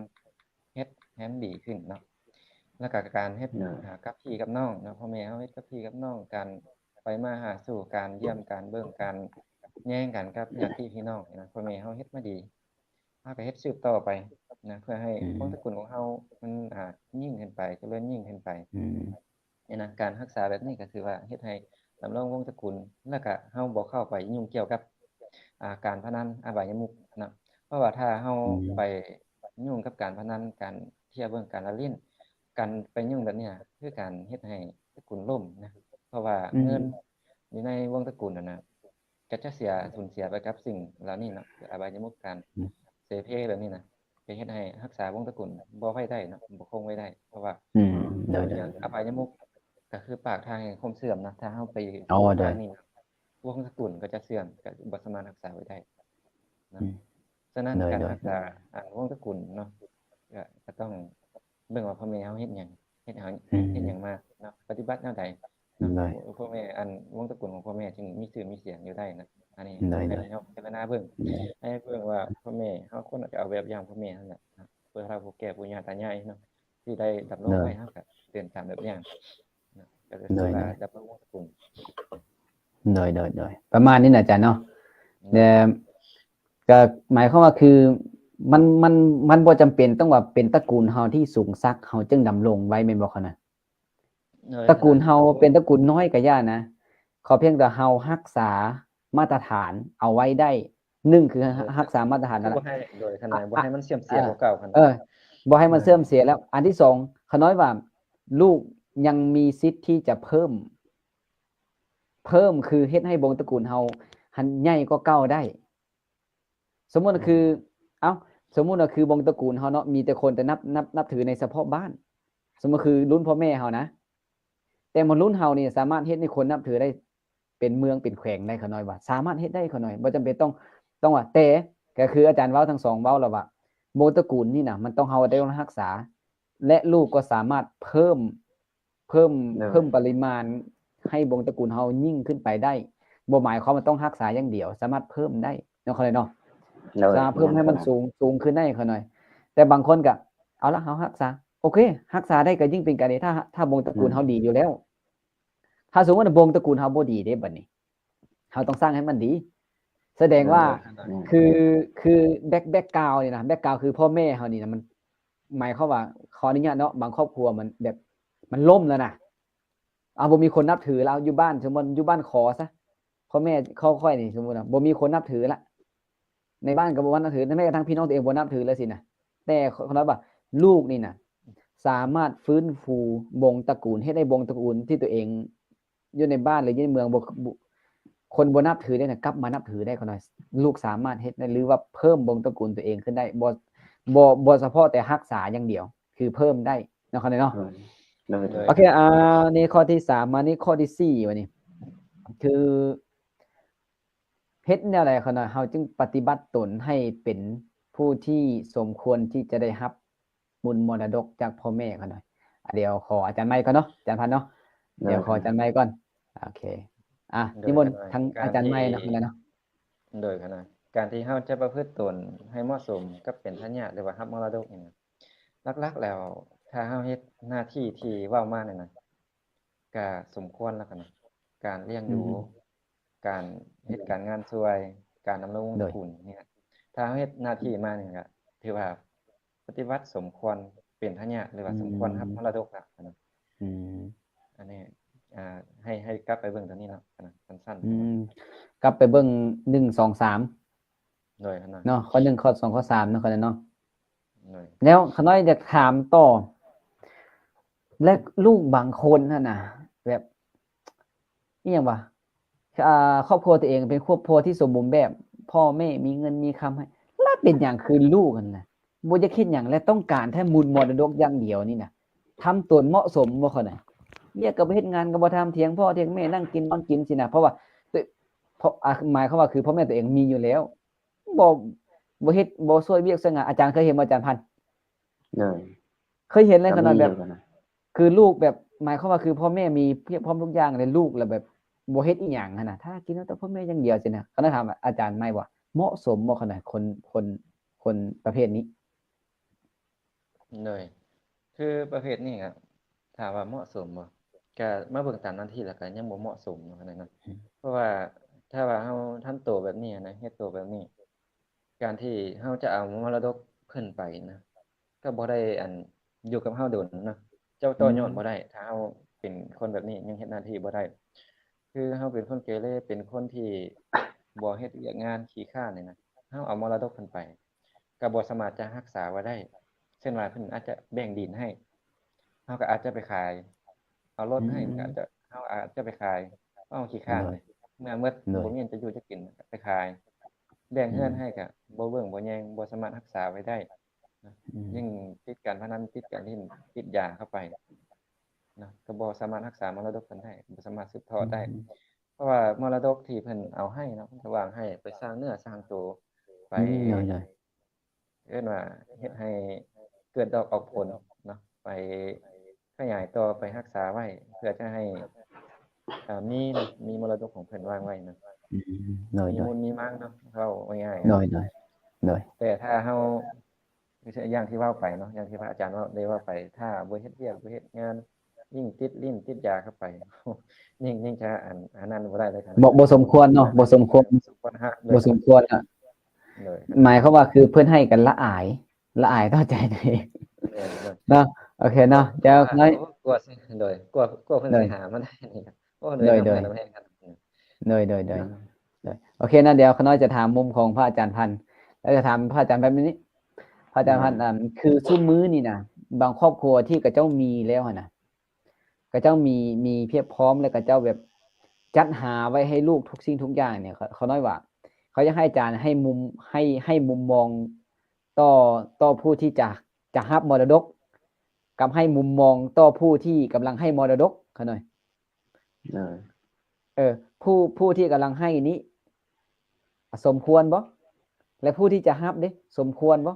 เฮ็ดให้มันดีขึ้นเนาะแล้วก็การเฮ็ดกับพี่กับน้องเนาะพ่อแม่เฮาเฮ็ดกับพี่กับน้องการไปมาหาสู่การเยี่ยมการเบิ่งการแย่งกันกับญาติพี่น้องนะพ่อแม่เฮาเฮ็ดมาดีเฮาก็เฮ็ดสืบต่อไปนะเพื่อให้วงตระกูลของเฮามันยิ่งขึ้นไปเจริญยิ่งขึ้นไปนี่นะการรักษาแบบนี้ก็คือว่าเฮ็ดให้ดำรงวงตระกูลแล้วก็เฮาบ่เข้าไปยุ่งเกี่ยวกับการพนันอบายมุขนะเพราะว่าถ้าเฮาไปยุ่งกับการพนันการเที่ยวเบิ่งการละเล่นการไปยุ่งแบบนี้คือการเฮ็ดให้ตระกูลล่มนะเพราะว่าเงินอยู่ในวงตระกูลนั่นน่ะก็จะสูญเสียไปกับสิ่งเหล่านี้เนาะอบายมุขการเสพเพแบบนี้นะจะเฮ็ดให้รักษาวงตระกูลบ่ไว้ได้เนาะบ่คงไว้ได้เพราะว่าอย่างอบายมุขก็คือปากทางแห่งความเสื่อมนะถ้าเฮาไปทางนี้วงตระกูลก็จะเสื่อมก็บ่สามารถรักษาไว้ได้นะฉะนั้นการรักษาวงตระกูลเนาะก็ต้องเบิ่งว่าพ่อแม่เฮาเฮ็ดหยังเฮ็ดหยังมาเนาะปฏิบัติแนวใดพ่อแม่วงตระกูลของพ่อแม่จึงมีชื่อมีเสียงอยู่ได้นะอันนี้ให้เฮาพิจารณาเบิ่งให้เบิ่งว่าพ่อแม่เฮาควรจะเอาแบบอย่างพ่อแม่นั่นแหละเพื่อเราผู้แก่ผู้ย่าตายายเนาะที่ได้ดำรงไว้เฮาก็เดินตามแบบอย่างนะก็จะถือว่าดำรงวงตระกูลโดยประมาณนี้นะอาจารย์เนาะก็หมายความว่าคือมันบ่จำเป็นต้องว่าเป็นตระกูลเฮาที่สูงสักเฮาจึงดำรงไว้แม่นบ่คั่นน่ะตระกูลเฮาเป็นตระกูลน้อยก็ย่านะขอเพียงแต่เฮารักษามาตรฐานเอาไว้ได้1คือรักษามาตรฐานนั่นแหละบ่ให้โดยขนาดบ่ให้มันเสื่อมเสียกว่าเก่าคั่นบ่ให้มันเสื่อมเสียแล้วอันที่2ขน้อยว่าลูกยังมีสิทธิ์ที่จะเพิ่มคือเฮ็ดให้วงตระกูลเฮาหันใหญ่กว่าเก่าได้สมมุติคือสมมุติว่าคือวงตระกูลเฮาเนาะมีแต่คนแต่นับถือในเฉพาะบ้านสมมุติคือรุ่นพ่อแม่เฮานะแต่มันรุ่นเฮานี่สามารถเฮ็ดให้คนนับถือได้เป็นเมืองเป็นแขวงได้ขน้อยว่าสามารถเฮ็ดได้ขน้อยบ่จำเป็นต้องว่าแต่ก็คืออาจารย์เว้าทั้ง2เว้าแล้วว่าวงตระกูลนี่น่ะมันต้องเฮาได้รักษาและลูกก็สามารถเพิ่มปริมาณให้วงตระกูลเฮายิ่งขึ้นไปได้บ่หมายความว่าต้องรักษาอย่างเดียวสามารถเพิ่มได้เนาะเนาะเพิ่มให้มันสูงขึ้นได้ขน้อยแต่บางคนก็เอาละเฮารักษาโอเครักษาได้ก็ยิ่งเป็นการดีถ้าวงตระกูลเฮาดีอยู่แล้วถ้าสมมุติว่าวงตระกูลเฮาบ่ดีเด้บัดนี้เฮาต้องสร้างให้มันดีแสดงว่าคือแบ็คกราวด์นี่นะแบ็คกราวด์คือพ่อแม่เฮานี่นะมันหมายความว่าขออนุญาตเนาะบางครอบครัวมันแบบมันล่มแล้วนะบ่มีคนนับถือแล้วอยู่บ้านสมมุติอยู่บ้านขอซะพ่อแม่ค่อยๆนี่สมมุติบ่มีคนนับถือละในบ้านก็บ่นับถือแม้กระทั่งพี่น้องตัวเองบ่นับถือแล้วสินะแต่เขาว่าลูกนี่นะสามารถฟื้นฟูวงตระกูลให้ได้วงตระกูลที่ตัวเองอยู่ในบ้านหรืออยู่ในเมืองคนบ่นับถือได้น่ะกลับมานับถือได้เขาหน่อยลูกสามารถเฮ็ดได้หรือว่าเพิ่มวงตระกูลตัวเองขึ้นได้บ่เฉพาะแต่รักษาอย่างเดียวคือเพิ่มได้เนาะเขาเนาะโอเคนี่ข้อที่3มานี่ข้อที่4วันนี้คือเฮ็ดแนวใดเขาหน่อยเฮาจึงปฏิบัติตนให้เป็นผู้ที่สมควรที่จะได้รับบุญมรดกจากพ่อแม่เขาหน่อยเดี๋ยวขออาจารย์ไมค์ก่อนเนาะอาจารย์พันเนาะเดี๋ยวขออาจารย์ไมค์ก่อนโอเคนิมนต์ทั้งอาจารย์ไมค์เนาะโดยขนาดการที่เฮาจะประพฤติตนให้เหมาะสมกับเป็นทายาทหรือว่ารับมรดกนี่หลักๆแล้วถ้าเฮาเฮ็ดหน้าที่ที่เว้ามานั่นน่ะก็สมควรแล้วกันนะการเลี้ยงดูการเฮ็ดการงานช่วยการดำรงวงตระกูลนี่ถ้าเฮาเฮ็ดหน้าที่มานี่ก็ถือว่าปฏิบัติสมควรเป็นทายาทหรือว่าสมควรรับมรดกแล้วนะอันนี้ให้กลับไปเบิ่งตัวนี้เนาะสั้นๆกลับไปเบิ่ง1 2 3โดยขนาดเนาะข้อ1ข้อ2ข้อ3เนาะเนาะแล้วขน้อยอยากถามต่อ และลูกบางคนนั่นน่ะ แบบอีหยังวะครอบครัวตัวเองเป็นครอบครัวที่สมบูรณ์แบบพ่อแม่มีเงินมีคำให้แล้วเป็นอย่างคือลูกกันน่ะบ่จะคิดหยังและต้องการแค่มูลมรดกอย่างเดียวนี่น่ะทำตนเหมาะสมบ่คั่นน่ะเรียกก็บ่เฮ็ดงานก็บ่ทำเถียงพ่อเถียงแม่นั่งกินนอนกินสินะเพราะว่าเพราะหมายความว่าคือพ่อแม่ตัวเองมีอยู่แล้วบ่เฮ็ดบ่ช่วยเวียกช่วยงานอาจารย์เคยเห็นบ่อาจารย์พันธุ์ เลย เคยเห็นเลยขนาดแบบ ก็มีอยู่นะ คือลูกแบบหมายความว่าคือพ่อแม่มีเพียบพร้อมทุกอย่างเลยลูกแล้วแบบบ่เฮ็ดอีหยังหั่นน่ะถ้ากินแล้วแต่พ่อแม่อย่างเดียวสินะเขาถามอาจารย์ไม่ว่าเหมาะสมบ่ขนาดคนประเภทนี้ เลยคือประเภทนี้ก็ถามว่าเหมาะสมบ่ก็มาเบิ่งตามหน้าที่แล้วก็ยังบ่เหมาะสมขนาดนั้นเพราะว่าถ้าว่าเฮาทำตัวแบบนี้นะเฮ็ดตัวแบบนี้ การที่เฮาจะเอามรดกเพิ่นไปนะก็บ่ได้อยู่กับเฮาโดนเนาะเจ้าต่อยอดบ่ได้ถ้าเฮาเป็นคนแบบนี้ยังเฮ็ดหน้าที่บ่ได้คือเฮาเป็นคนเกเรเป็นคนที่บ่เฮ็ดเวียกงานขี้คร้านนี่นะเฮาเอามรดกเพิ่นไปก็บ่สามารถจะรักษาไว้ได้เช่นว่าเพิ่นอาจจะแบ่งดินให้เฮาก็อาจจะไปขายเอารถให้ก็อาจจะเฮาอาจจะไปขายเฮาขี้คร้านเลยเมื่อหมดบ่มีอันจะอยู่จะกินก็ไปขายแบ่งเรือนให้ก็บ่เบิ่งบ่แยงบ่สามารถรักษาไว้ได้นะยิ่งติดการพนันติดการเล่นติดยาเข้าไปนะก็บ่สามารถรักษามรดกเพิ่นได้บ่สามารถสืบทอดได้ เพราะว่ามรดกที่เพิ่นเอาให้เนาะเพิ่นก็วางให้ไปสร้างเนื้อสร้างตัวไป เลย เอิ้นว่าเฮ็ดให้เกิดดอกออกผลเนาะไปขยายต่อไปรักษาไว้เพื่อจะให้มีมรดกของเพิ่นวางไว้เนาะ เลย มี เลย มูลมีมั่งเนาะเว้าง่าย เลย ๆแต่ถ้าเฮาอย่างที่เว้าไปเนาะอย่างที่พระอาจารย์เว้าได้เว้าไปถ้าบ่เฮ็ดเวียกบ่เฮ็ดงานยิ่งติดลิ้นติดยาเข้าไป ยิ่งจะอันนั้นบ่ได้เลยครับ บ่สมควรเนาะบ่สมควร ฮะ บ่สมควรอ่ะ เลย หมายความว่าคือเพิ่นให้กันละอายต่อใจตัวเองเนาะโอเคเนาะเดี๋ยวน้อย กลัวสิโดยกลัวเพิ่นสิหามาได้นี่ครับโอ้เลยนำให้กัน เลยโอเคนะเดี๋ยวขน้อยจะถามมุมของพระอาจารย์พันธุ์แล้วจะถามพระอาจารย์แบบนี้พระอาจารย์พันธุ์คือซุมื้อนี่นะบางครอบครัวที่กระเจ้ามีแล้วหั่นน่ะกระเจ้ามีเพียบพร้อมแล้วกระเจ้าแบบจัดหาไว้ให้ลูกทุกสิ่งทุกอย่างเนี่ยเขาน้อยว่าเขาจะให้อาจารย์ให้มุมมองต่อผู้ที่จะรับมรดกกับให้มุมมองต่อผู้ที่กำลังให้มรดกเขาหน่อยผู้ที่กำลังให้นี้สมควรบ่และผู้ที่จะรับเด้สมควรบ่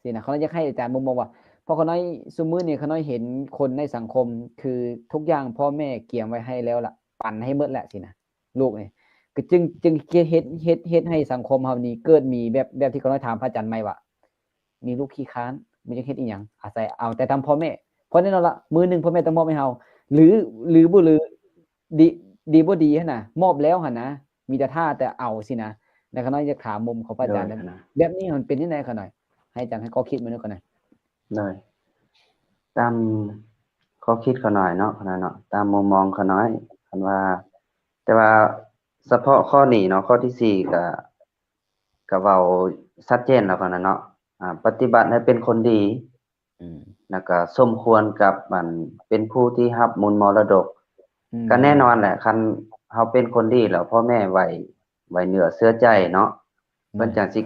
สินะเขาจะให้อาจารย์มุมมองว่าเพราะเขาน้อยซุมื้อนี่เขาน้อยเห็นคนในสังคมคือทุกอย่างพ่อแม่เกี่ยมไว้ให้แล้วล่ะปั่นให้หมดแหละสินะลูกนี่ก็จึงเฮ็ดให้สังคมเฮานี่เกิดมีแบบที่เขาน้อยถามพระอาจารย์ใหม่ว่ามีลูกขี้ค้านมีจะเฮ็ดอีหยังอาศัยเอาแต่ทำพ่อแม่เพราะแน่นอนละมื้อนึงพ่อแม่ต้องมอบให้เฮาหรือบ่หรือดีบ่ดีหั่นน่ะมอบแล้วหั่นนะมีแต่ท่าแต่เอาสินะแล้วเขาน้อยจะถามมุมของพระอาจารย์แบบนี้มันเป็นจังได๋เขาหน่อยให้อาจารย์ให้ข้อคิดมาหน่อยก่อนหน่อยเลยตามข้อคิดเขาหน่อยเนาะตามมุมมองเขาน้อยคันว่าแต่ว่าเฉพาะข้อนี้เนาะข้อที่4ก็เว้าชัดเจนแล้วกันเนาะปฏิบัติให้เป็นคนดีแล้วก็สมควรกับมันเป็นผู้ที่รับมูลมรดกก็แน่นอนแหละคันเฮาเป็นคนดีแล้วพ่อแม่ไว้เหนือเสื้อใจเนาะเพิ่นจังสิ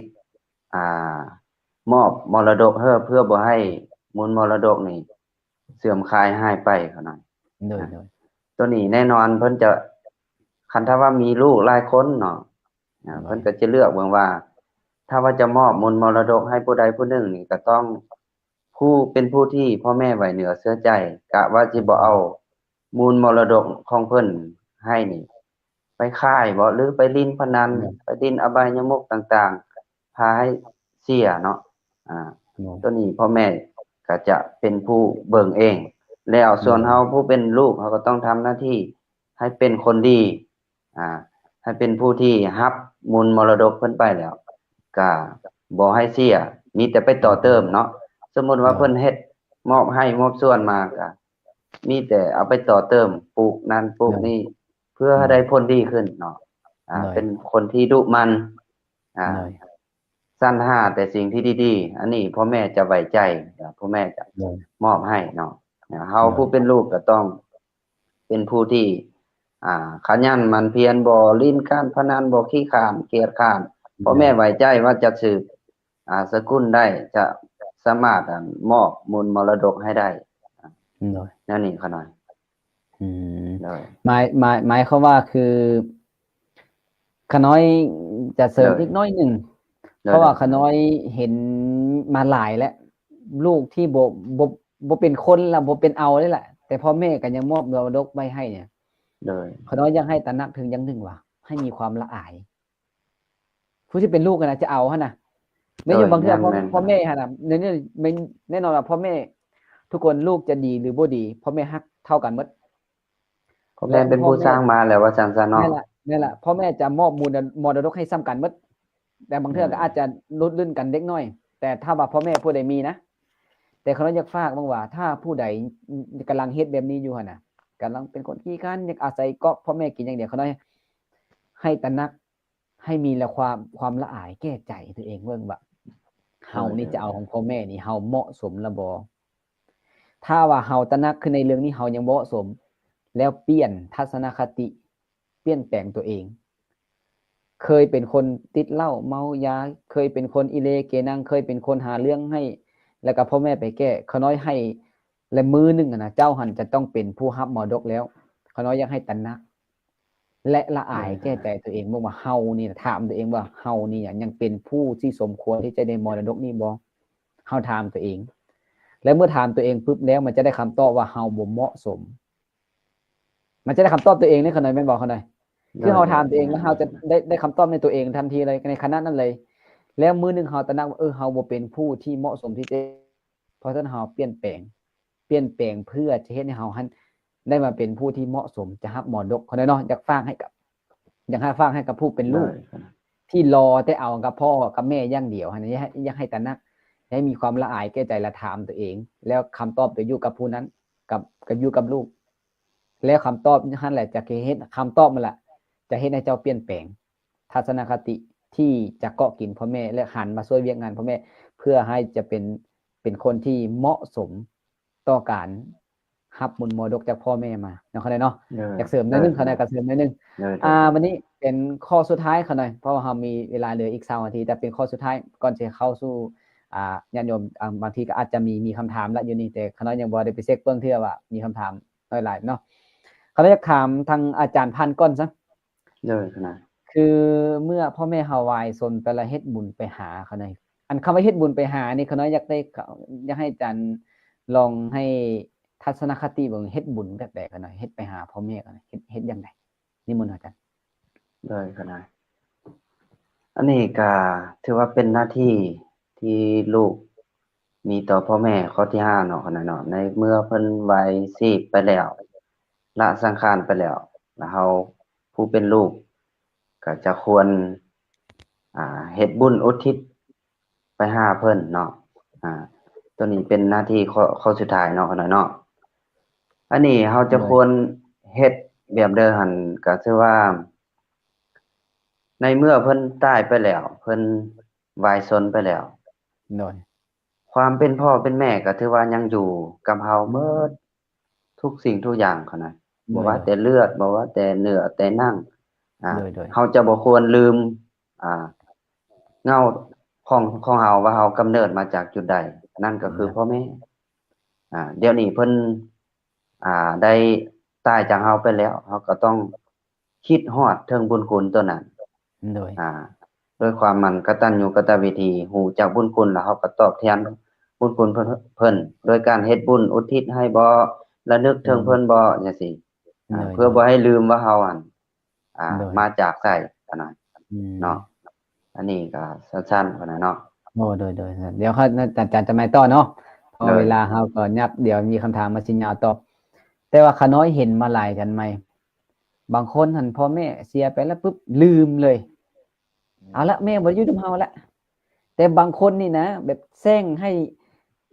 มอบมรดกเพื่อบ่ให้มูลมรดกนี่เสื่อมคลายหายไปเขาหน่อยตัวนี้แน่นอนเพิ่นจะคันถ้าว่ามีลูกหลายคนเนาะเพิ่นก็จะเลือกเบิ่งว่าถ้าว่าจะมอบมูลมรดกให้ผู้ใดผู้หนึ่งนี่ก็ต้องเป็นผู้ที่พ่อแม่ไว้เหนือเสื้อใจกะว่าสิบ่เอามูลมรดกของเพิ่นให้นี่ไปค้ายบ่หรือไปลิ้นพนันไปลิ้นอบายมุขต่างๆพาให้เสียเนาะตัวนี้พ่อแม่ก็จะเป็นผู้เบิ่งเองแล้วส่วนเฮาผู้เป็นลูกเฮาก็ต้องทำหน้าที่ให้เป็นคนดีให้เป็นผู้ที่รับมูลมรดกเพิ่นไปแล้วก็บ่ให้เสียมีแต่ไปต่อเติมเนาะสมมุติว่าเพิ่นเฮ็ดมอบให้มอบส่วนมาก็มีแต่เอาไปต่อเติมปลูกนั่นปลูกนี่เพื่อให้ได้ผลดีขึ้นเนาะเป็นคนที่ดุมันสรรหาแต่สิ่งที่ดีๆอันนี้พ่อแม่จะไว้ใจพ่อแม่จะมอบให้เนาะ เฮาผู้เป็นลูกก็ต้องเป็นผู้ที่ขยันหมั่นเพียรบ่ลิ้นค้านพนันบ่ขี้คร้านเกียจคร้านพ่อแม่ไว้ใจว่าจะสืบสกุลได้จะสามารถมอบมูลมรดกให้ได้ โดย นั่นนี่ขน่อย อืม โดย หมายความว่าคือขน้อยจะเสริม เลย อีกน้อยหนึ่ง โดย เพราะว่าขน้อยเห็นมาหลายแล้วลูกที่บ่เป็นคนแล้วบ่เป็นเอาเลยแหละแต่พ่อแม่ก็ยังมอบมรดกไว้ให้เนี่ย โดย ขน้อยยังให้ตระหนักถึงอย่างหนึ่งว่าให้มีความละอาย ผู้ที่เป็นลูกกันนะจะเอาฮะนะไม่อยู่บางเทื่อพ่อแม่ฮะนะเนี่ยไม่แน่นอนว่าพ่อแม่ทุกคนลูกจะดีหรือบ่ดีพ่อแม่ฮักเท่ากันหมด พ่อแม่เป็นผู้สร้างมาแล้วว่าซั่นซะเนาะ นี่แหละพ่อแม่จะมอบมรดกให้ซ้ำกันหมดแต่บางเทื่อก็อาจจะลดลื่นกันเล็กน้อย แต่ถ้าว่าพ่อแม่ผู้ใดมีนะแต่เขาอยากฝากบ้างว่าถ้าผู้ใดกำลังเฮ็ดแบบนี้อยู่หั่นน่ะกำลังเป็นคนขี้ค้านอยากอาศัยเกาะพ่อแม่กินอย่างเดียวเขาน้อยให้ตระหนักให้มีละความละอายแก้ใจตัวเองเบิ่งว่าเฮานี่จะเอาของพ่อแม่นี่เฮาเหมาะสมละบ่ถ้าว่าเฮาตระหนักขึ้นในเรื่องนี้เฮายังบ่เหมาะสม แล้วเปลี่ยนทัศนคติเปลี่ยนแปลงตัวเองเคยเป็นคนติดเหล้าเมายาเคยเป็นคนอิเลเกนังเคยเป็นคนหาเรื่องให้แล้วก็พ่อแม่ไปแก้เขาน้อยให้และมือนึงนะเจ้าหันจะต้องเป็นผู้รับมรดกแล้วเขาน้อยยังให้ตระหนักและละอายแก้ใจตัวเองว่าเฮานี่ถามตัวเองว่าเฮานี่ยังเป็นผู้ที่สมควรที่จะได้มรดกนี้บ่เฮาถามตัวเองแล้วเมื่อถามตัวเองปุ๊บแล้วมันจะได้คำตอบว่าเฮาบ่เหมาะสมมันจะได้คำตอบตัวเองนี่ขนาดแม่นบอกเขาหน่อยคือเราถามตัวเองแล้วเราจะได้คำตอบในตัวเองทันทีเลยในขณะนั้นเลยแล้วมื้อนึงเราตระหนักว่าเราบ่เป็นผู้ที่เหมาะสมที่จะเพราะฉะนั้นเราเปลี่ยนแปลงเพื่อจะเฮ็ดให้เราได้มาเป็นผู้ที่เหมาะสมจะรับมรดกเขาเนาะอยากฝากให้กับผู้เป็นลูกที่รอแต่เอากับพ่อกับแม่อย่างเดียวอันนี้อยากให้ตระหนักให้มีความละอายแก้ใจและถามตัวเองแล้วคำตอบจะอยู่กับผู้นั้นกับอยู่กับลูกแล้วคำตอบนั่นแหละจะเฮ็ดคำตอบมันแหละจะเฮ็ดให้เจ้าเปลี่ยนแปลงทัศนคติที่จะเกาะกินพ่อแม่และหันมาช่วยเวียกงานพ่อแม่เพื่อให้จะเป็นคนที่เหมาะสมต่อการรับมรดกจากพ่อแม่มาเนาะเขาได้เนาะอยากเสริมนิดนึงเขาได้ก็เสริมนิดนึงวันนี้เป็นข้อสุดท้ายเขาหน่อยเพราะว่าเรามีเวลาเหลืออีก20นาทีแต่เป็นข้อสุดท้ายก่อนจะเข้าสู่ญาติโยมบางทีก็อาจจะมีคำถามละอยู่นี่แต่เขาน้อยยังบ่ได้ไปเช็คเบิ่งเทื่อว่ามีคำถามหลายๆเนาะเขาอยากถามทางอาจารย์พันธุ์ก่อนซะเลยขนาดคือเมื่อพ่อแม่เฮาวายสนไปละเฮ็ดบุญไปหาเขาหน่อยอันคำว่าเฮ็ดบุญไปหานี่เขาน้อยอยากให้อาจารย์ลองให้ทัศนคติเบิ่งเฮ็ดบุญแบบใดกันหน่อยเฮ็ดไปหาพ่อแม่กันเฮ็ดจังไดนิมนต์อาจารย์เลยขนาดอันนี้ก็ถือว่าเป็นหน้าที่ที่ลูกมีต่อพ่อแม่ข้อที่5เนาะขนาดเนาะในเมื่อเพิ่นวัยสิบไปแล้วละสังขารไปแล้วแล้วเฮาผู้เป็นลูกก็จะควรเฮ็ดบุญอุทิศไปหาเพิ่นเนาะตัวนี้เป็นหน้าที่ข้อสุดท้ายเนาะขนาดเนาะอันนี้เฮาจะควรเฮ็ดแบบเดิมหั่นก็คือว่าในเมื่อเพิ่นตายไปแล้วเพิ่นวายชนไปแล้วโดยความเป็นพ่อเป็นแม่ก็ถือว่ายังอยู่กับเฮาหมดทุกสิ่งทุกอย่างเขานะบ่ว่าแต่เลือดบ่ว่าแต่เนื้อแต่หนังเฮาจะบ่ควรลืมเงาของเฮาว่าเฮากำเนิดมาจากจุดใดนั่นก็คือพ่อแม่เดี๋ยวนี้เพิ่นได้ตายจากเฮาไปแล้วเฮาก็ต้องคิดฮอดถึงบุญคุณตัวนั้นด้วยความมันกตัญญูกตเวทีฮู้จักบุญคุณแล้วเฮาก็ตอบแทนบุญคุณเพิ่นโดยการเฮ็ดบุญอุทิศให้บ่ระลึกถึงเพิ่นบ่จังซี่เพื่อบ่ให้ลืมว่าเฮามาจากไสขนาดเนาะอันนี้ก็สั้นๆขนาดเนาะโอ้โดยเดี๋ยวเขาอาจารย์จะมาต่อเนาะพอเวลาเฮาก็ยับเดี๋ยวมีคำถามมาสิยาวตอบแต่ว่าขาน้อยเห็นมาหลายกันไหมบางคนหันพ่อแม่เสียไปแล้วปุ๊บลืมเลยเอาละแม่บ่อยู่นำเฮาละแต่บางคนนี่นะแบบแซงให้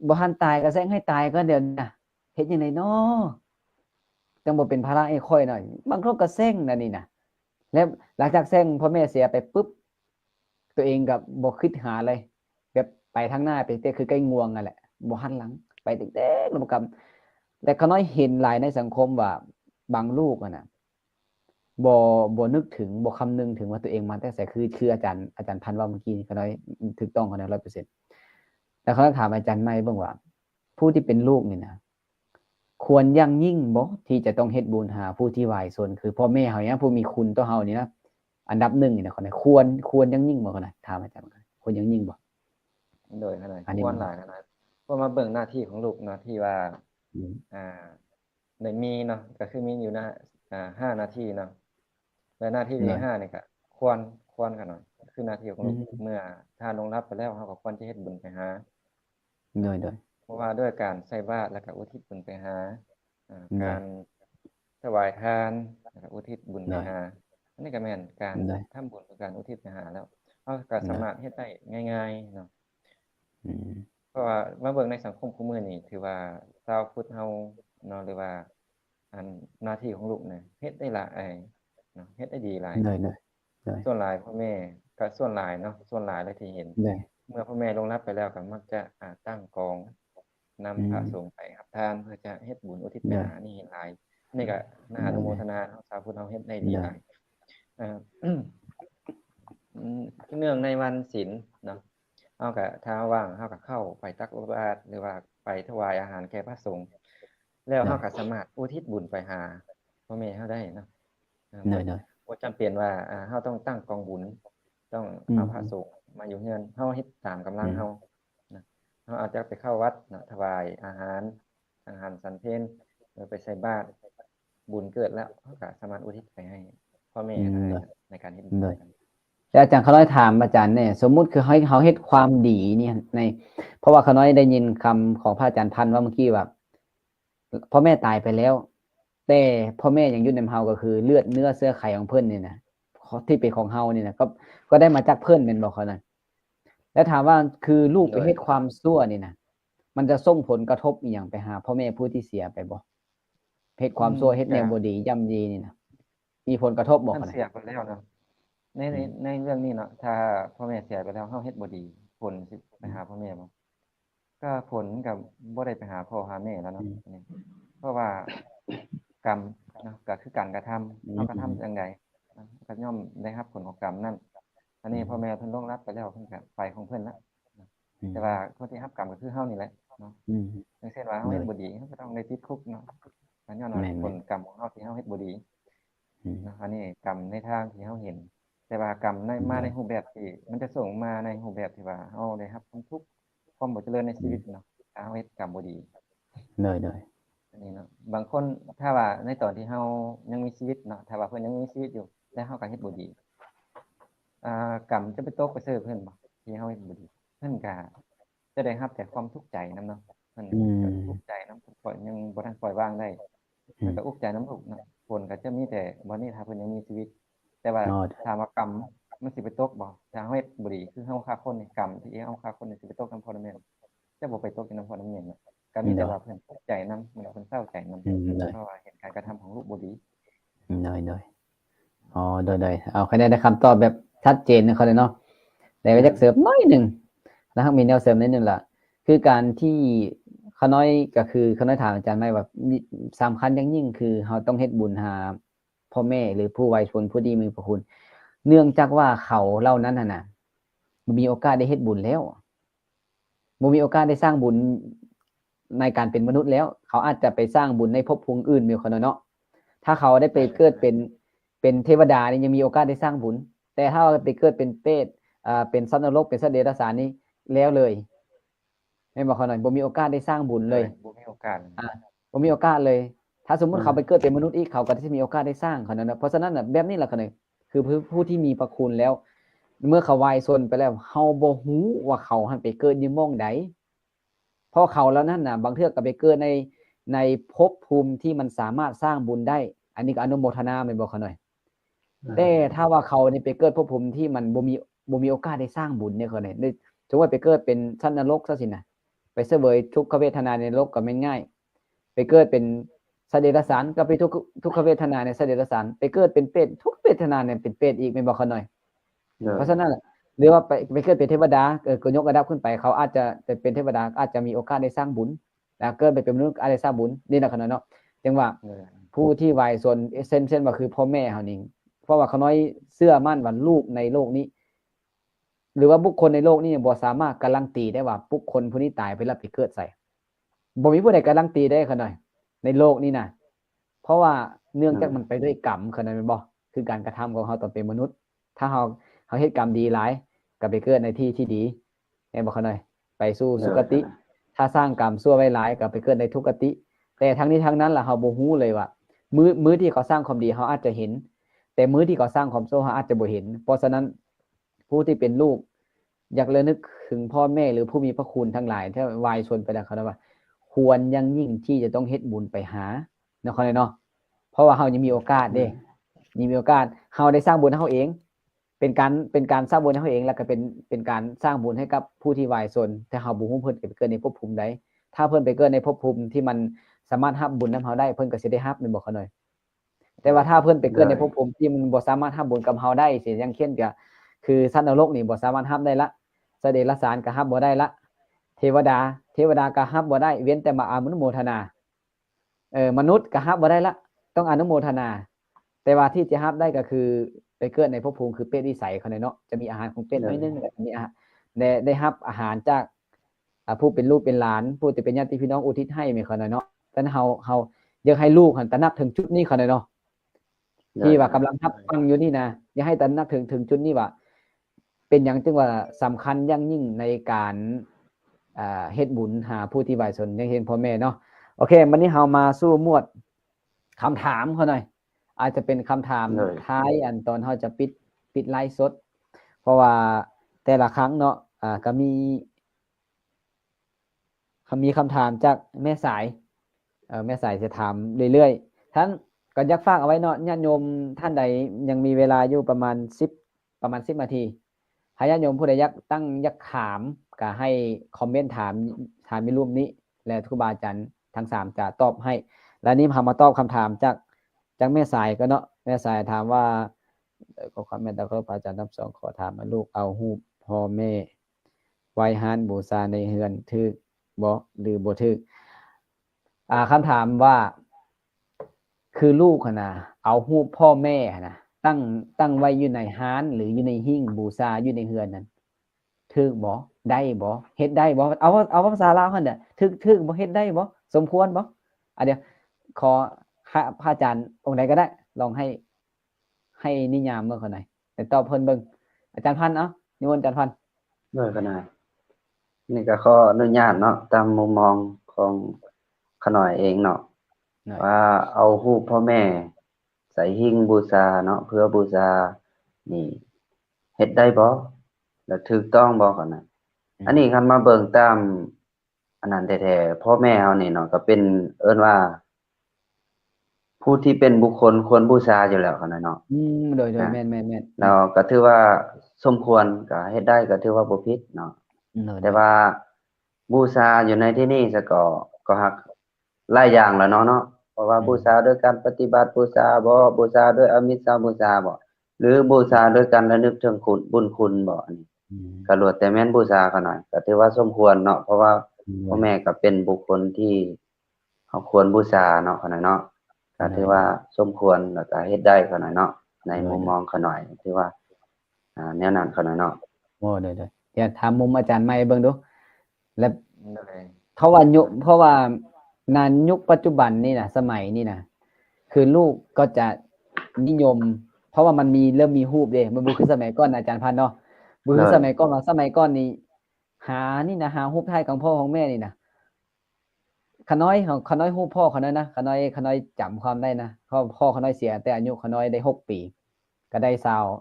บ่ทันตายก็แซงให้ตายก็เดี๋ยวนะเฮ็ดจังได๋น้อจังบ่เป็นภาระให้ค่อยหน่อยบางคนก็แซงนั่นนี่นะแล้วหลังจากแซงพ่อแม่เสียไปปุ๊บตัวเองก็บ่คิดหาเลยแบบไปทางหน้าไปแต่คือใกล้ง่วงนั่นแหละบ่หันหลังไปเด็กๆแล้วบ่ก และขน้อยเห็นหลายในสังคมว่าบางลูกอะน่ะบ่นึกถึงบ่คำนึงถึงว่าตัวเองมาแต่ไสคืออาจารย์พันธุ์ว่าเมื่อกี้นี่ขน้อยถูกต้องขนาด 100% แต่เขาถามอาจารย์ใหม่เบิ่งว่า ผู้ที่เป็นลูกนี่นะควรยังยิ่งบ่ที่จะต้องเฮ็ดบุญหาผู้ที่วายส่วนคือพ่อแม่เฮาเนี่ยผู้มีคุณต่อเฮานี่นะอันดับ1นี่นะคนควรยังยิ่งบ่คนน่ะถามอาจารย์ว่าควรยังยิ่งบ่ โดยขนาด อันนี้ ควรหลายขนาดเพราะมาเบิ่งหน้าที่ของลูกเนาะที่ว่า อืม ได้มีเนาะก็คือมีอยู่นะ5นาทีเนาะและหน้าที่ที่5นี่ก็ควรกันหน่อยคือหน้าที่ของลูกเมื่อถ้าลงรับไปแล้วเฮาก็ควรจะเฮ็ดบุญไปหา โดย เพราะว่าด้วยการใส่บาตรแล้วก็อุทิศบุญไปหาการถวายทานแล้วก็อุทิศบุญไปหาอันนี้ก็แม่นการทำบุญคือการอุทิศไปหาแล้วเฮาก็สามารถเฮ็ดได้ง่ายๆเนาะ อืม เพราะว่ามาเบิ่งในสังคมคุมื้อนี้ถือว่าชาวพุทธเฮาเนาะหรือว่าอันหน้าที่ของลูกเนี่ยเฮ็ดได้หลายเนาะเฮ็ดได้ดีหลาย โดย ส่วนหลายพ่อแม่ก็ส่วนหลายเนาะส่วนหลายเลยที่เห็น เมื่อพ่อแม่ลงรับไปแล้วก็มักจะตั้งกองนำพระสงฆ์ไปรับทานเพื่อจะเฮ็ดบุญอุทิศไปหานี่เห็นหลายนี่ก็น่าอนุโมทนาเนาะชาวพุทธเฮาเฮ็ดได้ดีหลายเนื่องในวันศีลเนาะเฮาก็ถ้าว่างเฮาก็เข้าไปตักบาตรหรือว่าไปถวายอาหารแก่พระสงฆ์แล้วเฮาก็สามารถอุทิศบุญไปหาพ่อแม่เฮาได้เนาะ โดย บ่จำเป็นว่าเฮาต้องตั้งกองบุญต้องเอาพระสงฆ์มาอยู่เฮือนเฮาเฮ็ดตามกำลังเฮานะเฮาอาจจะไปเข้าวัดนะถวายอาหารสันเพลหรือไปใส่บาตรบุญเกิดแล้วเฮาก็สามารถอุทิศไปให้พ่อแม่ได้ในการเฮ็ดบุญกัน แต่อาจารย์เขาน้อยถามอาจารย์เนี่ยสมมุติคือให้เขาเฮ็ดความดีนี่ในเพราะว่าเขาน้อยได้ยินคำของพระอาจารย์พันธุ์ว่าเมื่อกี้ว่าพ่อแม่ตายไปแล้วแต่พ่อแม่ยังอยู่ในเฮาก็คือเลือดเนื้อเสื้อไขของเพิ่นนี่นะที่เป็นของเฮานี่นะก็ได้มาจากเพิ่นเป็นบ่เขานั่นแล้วถามว่าคือลูกไปเฮ็ดความชั่วนี่นะมันจะส่งผลกระทบอีหยังไปหาพ่อแม่ผู้ที่เสียไปบ่เฮ็ดความชั่วเฮ็ดแนวบ่ดีย่ำยีนี่นะมีผลกระทบบ่ ท่าน คั่น เสียไปแล้วเนาะในเรื่องนี้เนาะถ้าพ่อแม่เสียไปแล้วเฮาเฮ็ดบ่ดีผลสิไปหาพ่อแม่บ่ก็ผลก็บ่ได้ไปหาพ่อหาแม่แล้วเนาะเพราะว่ากรรมเนาะก็คือการกระทำเฮากระทำจังไดก็ย่อมได้รับผลของกรรมนั้นอันนี้พ่อแม่เพิ่นล่วงลับไปแล้วเพิ่นก็ไปของเพิ่นแล้วแต่ว่าคนที่รับกรรมก็คือเฮานี่แหละเนาะอย่างเช่นว่าเฮาเฮ็ดบ่ดีเฮาก็ต้องได้ติดคุกเนาะอันย้อนว่าผลกรรมของเฮาที่เฮาเฮ็ดบ่ดีเนาะอันนี้กรรมในทางที่เฮาเห็นแต่ว่ากรรมมาในรูปแบบที่มันจะส่งมาในรูปแบบที่ว่าเฮาได้รับความทุกข์ความบ่เจริญในชีวิตเนาะถ้าเฮาเฮ็ดกรรมบ่ดีเลยอันนี้เนาะบางคนถ้าว่าในตอนที่เฮายังมีชีวิตเนาะถ้าว่าเพิ่นยังมีชีวิตอยู่แล้วเฮาก็เฮ็ดบ่ดีกรรมจะไปตกไปเสิร์ฟเพิ่นบ่ที่เฮาเฮ็ดบ่ดีเพิ่นก็จะได้รับแต่ความทุกข์ใจนำเนาะเพิ่นก็ทุกข์ใจนำปล่อยยังบ่ทันปล่อยวางได้เพิ่นก็อุกใจนำลูกเนาะผลก็จะมีแต่บ่นี้ถ้าเพิ่นยังมีชีวิตแต่ว่าถามว่ากรรมมันสิไปตกบ่ถ้าเฮาเฮ็ดบ่ดีคือเฮาฆ่าคนนี่กรรมที่เฮาฆ่าคนนี่สิไปตกนำพ่อนำแม่จะบ่ไปตกนำพ่อนำแม่เนาะก็มีแต่ว่าเพิ่นทุกข์ใจนำเพิ่นเศร้าใจนำเพราะว่าเห็นการกระทำของลูกบ่ดีเลยอ๋อเลยเอาคะแนนได้คำตอบแบบชัดเจนนะเขาเลยเนาะแต่ก็จะเสริมน้อยนึงนะครับมีแนวเสริมนิดนึงล่ะคือการที่เขาน้อยก็คือเขาน้อยถามอาจารย์ไหมว่าสำคัญอย่างยิ่งคือเราต้องเฮ็ดบุญหาพ่อแม่หรือผู้ไวชนผู้ดีมีพระคุณเนื่องจากว่าเขาเหล่านั้นน่ะมีโอกาสได้เฮ็ดบุญแล้วบ่มีโอกาสได้สร้างบุญในการเป็นมนุษย์แล้วเขาอาจจะไปสร้างบุญในภพภูมิอื่นมีคนเนาะถ้าเขาได้ไปเกิดเป็นเทวดานี่ยังมีโอกาสได้สร้างบุญแต่ถ้าไปเกิดเป็นเปรตเป็นสัตว์นรกเป็นสัตว์เดรัจฉานนี่แล้วเลยไม่บอกเขาหน่อยบ่มีโอกาสได้สร้างบุญเลยบ่มีโอกาสบ่มีโอกาสเลยถ้าสมมุติเขาไปเกิดเป็นมนุษย์อีกเขาก็จะมีโอกาสได้สร้างเขานั้นนะเพราะฉะนั้นน่ะแบบนี้ล่ะค่ะคือผู้ที่มีพระคุณแล้วเมื่อเขาวายชนไปแล้วเฮาบ่ฮู้ว่าเขาหันไปเกิดอยู่หม้องใดเพราะเขาแล้วนั่นน่ะบางเทื่อก็ไปเกิดในภพภูมิที่มันสามารถสร้างบุญได้อันนี้ก็อนุโมทนาแม่นบ่เขาหน่อยแต่ถ้าว่าเขานี่ไปเกิดภพภูมิที่มันบ่มีโอกาสได้สร้างบุญเนี่ยเขาเนี่ยสมมุติไปเกิดเป็นชั้นนรกซะสินะไปเสวยทุกขเวทนาในนรกก็ไม่ง่ายไปเกิดเป็นสัตว์เดรัจฉานก็ไปทุกขเวทนาในสัตว์เดรัจฉานไปเกิดเป็นเปรตทุกเวทนาเนี่ยเป็นเปรตอีกแม่นบ่เขาหน่อยเพราะฉะนั้นหรือว่าไปเกิดเป็นเทวดาก็ยกระดับขึ้นไปเขาอาจจะเป็นเทวดาอาจจะมีโอกาสได้สร้างบุญ แล้วเกิดไปเป็นมนุษย์อะไรสร้างบุญนี่นะขนาดเนาะจังว่า โดย ผู้ที่วายส่วนเส้นว่าคือพ่อแม่เฮานี่เพราะว่าเขาน้อยเชื่อมั่นว่าลูกในโลกนี้ หรือว่าบุคคลในโลกนี้บ่สามารถการันตีได้ว่าบุคคลผู้นี้ตายไปแล้วไปเกิดใส่บ่มีผู้ใดการันตีได้ขนาดในโลกนี้นะเพราะว่าเนื่องจากมันไปด้วยกรรมขนาดนั้นบ่คือการกระทำของเฮาตอนเป็นมนุษย์ ถ้าเฮาเฮ็ดกรรมดีหลายก็ไปเกิดในที่ที่ดีแม่นบ่ขนาดไปสู่สุคติ ถ้าสร้างกรรมชั่วไว้หลายก็ไปเกิดในทุกขติ แต่ทั้งนี้ทั้งนั้นล่ะเฮาบ่ฮู้เลยว่ามื้อที่เขาสร้างความดีเฮาอาจจะเห็น แต่มื้อที่เขาสร้างความชั่วเฮาอาจจะบ่เห็น เพราะฉะนั้นผู้ที่เป็นลูกอยากระลึกถึงพ่อแม่หรือผู้มีพระคุณทั้งหลายถ้าวายชนไปแล้วเขาว่า ควรยังยิ่งที่จะต้องเฮ็ดบุญไปหาเนาะเนาะเพราะว่าเฮายังมีโอกาสเด้ยังมีโอกาสเฮาได้สร้างบุญให้เฮาเอง เป็นการสร้างบุญให้เฮาเองแล้วก็เป็นการสร้างบุญให้กับผู้ที่วายชนแต่เฮาบ่ฮู้เพิ่นไปเกิดในภพภูมิใดถ้าเพิ่นไปเกิดในภพภูมิที่มันสามารถรับบุญนำเฮาได้เพิ่นก็สิได้รับแม่นบ่เขาหน่อยแต่ว่าถ้าเพิ่นไปเกิดในภพภูมิที่มันบ่สามารถรับบุญกับเฮาได้สิอย่างเช่นก็คือสัตว์นรกนี่บ่สามารถรับได้ละสเดรัจฉานก็รับบ่ได้ละเทวดาก็รับบ่ได้เว้นแต่มาอนุโมทนามนุษย์ก็รับบ่ได้ละต้องอนุโมทนาแต่ว่าที่จะรับได้ก็คือไปเกิดในภพภูมิคือเป็ดวิสัยเขาเนาะจะมีอาหารของเป็ดน้อยนึงแบบนี้ได้รับอาหารจากผู้เป็นลูกเป็นหลานผู้ที่เป็นญาติพี่น้องอุทิศให้แม่เขาเนาะแต่เฮาอยากให้ลูกหันตระหนักถึงจุดนี้เขาเนาะที่ว่ากำลังทับฟังอยู่นี่นะอยากให้ตระหนักถึงจุดนี้ว่าเป็นหยังจึงว่าสำคัญอย่างยิ่งในการเฮ็ดบุญหาผู้ที่วายชนอย่างเห็นพ่อแม่เนาะโอเควันนี้เฮามาสู้หมวดคำถามเขาหน่อยอาจจะเป็นคำถามท้ายอันตอนเฮาจะปิดไลฟ์สดเพราะว่าแต่ละครั้งเนาะก็มีคำถามจากแม่สายแม่สายจะถามเรื่อยๆท่านก็อยากฝากเอาไว้เนาะญาติโยมท่านใดยังมีเวลาอยู่ประมาณ10นาทีให้ญาติโยมผู้ใดอยากถามก็ให้คอมเมนต์ถามในรูปนี้และครูบาอาจารย์ทั้ง3จะตอบให้และนี้พามาตอบคำถามจากแม่สายก็เนาะแม่สายถามว่าขอความเมตตาครูบาอาจารย์ทั้งสองขอถามว่าลูกเอารูปพ่อแม่ไว้หานบูชาในเฮือนถูกบ่หรือบ่ถูกคำถามว่าคือลูกนะเอารูปพ่อแม่นะตั้งไว้อยู่ในหานหรืออยู่ในหิ้งบูชาอยู่ในเฮือนนั้นถูกบ่ได้บ่เฮ็ดได้บ่เอาภาษาลาวหั่นน่ะถูกบ่เฮ็ดได้บ่สมควรบ่เดี๋ยวขอพระอาจารย์องค์ใดก็ได้ลองให้นิยามเบิ่งเขาหน่อยแต่ตอบเพิ่นเบิ่งอาจารย์พันธ์นิมนต์อาจารย์พันธ์ด้วยก็ได้นี่ก็ขออนุญาตเนาะตามมุมมองของขน่อยเองเนาะว่าเอารูปพ่อแม่ใส่หิ้งบูชาเนาะเพื่อบูชานี่เฮ็ดได้บ่แล้วถูกต้องบ่ก่อนนะอันนี้คันมาเบิ่งตามอันนั้นแท้ๆพ่อแม่เฮานี่เนาะก็เป็นเอิ้นว่าผู้ที่เป็นบุคคลควรบูชาอยู่แล้วคั่นน่ะเนาะโดยแม่นๆแล้วก็ถือว่าสมควรก็เฮ็ดได้ก็ถือว่าบ่ผิดเนาะแต่ว่าบูชาอยู่ในที่นี้ซะก็ฮักหลายอย่างแล้วเนาะเพราะว่าบูชาด้วยการปฏิบัติบูชาบ่บูชาด้วยอมิสสาบูชาบ่หรือบูชาด้วยการระลึกถึงคุณบุญคุณบ่อันนี้ก็ล้วนแต่แม่นบูชาเขาหน่อยก็ถือว่าสมควรเนาะเพราะว่าพ่อแม่ก็เป็นบุคคลที่เฮาควรบูชาเนาะเขาหน่อยเนาะก็ถือว่าสมควรแล้วก็เฮ็ดได้เขาหน่อยเนาะในมุมมองเขาหน่อยถือว่าแนวนั้นเขาหน่อยเนาะโอ้เดี๋ยวถามมุมอาจารย์ใหม่เบิ่งดูแล้วเพราะว่าในยุคปัจจุบันนี่นะสมัยนี่นะคือลูกก็จะนิยมเพราะว่ามันเริ่มมีรูปเด้มันบ่คือสมัยก่อนอาจารย์พันธ์เนาะบ่คือสมัยก่อนว่าสมัยก่อนนี่หารูปถ่ายของพ่อของแม่นี่นะขน้อยรูปพ่อขน้อยนะขน้อยจำความได้นะพ่อขน้อยเสียแต่อายุขน้อยได้6ปีก็ได้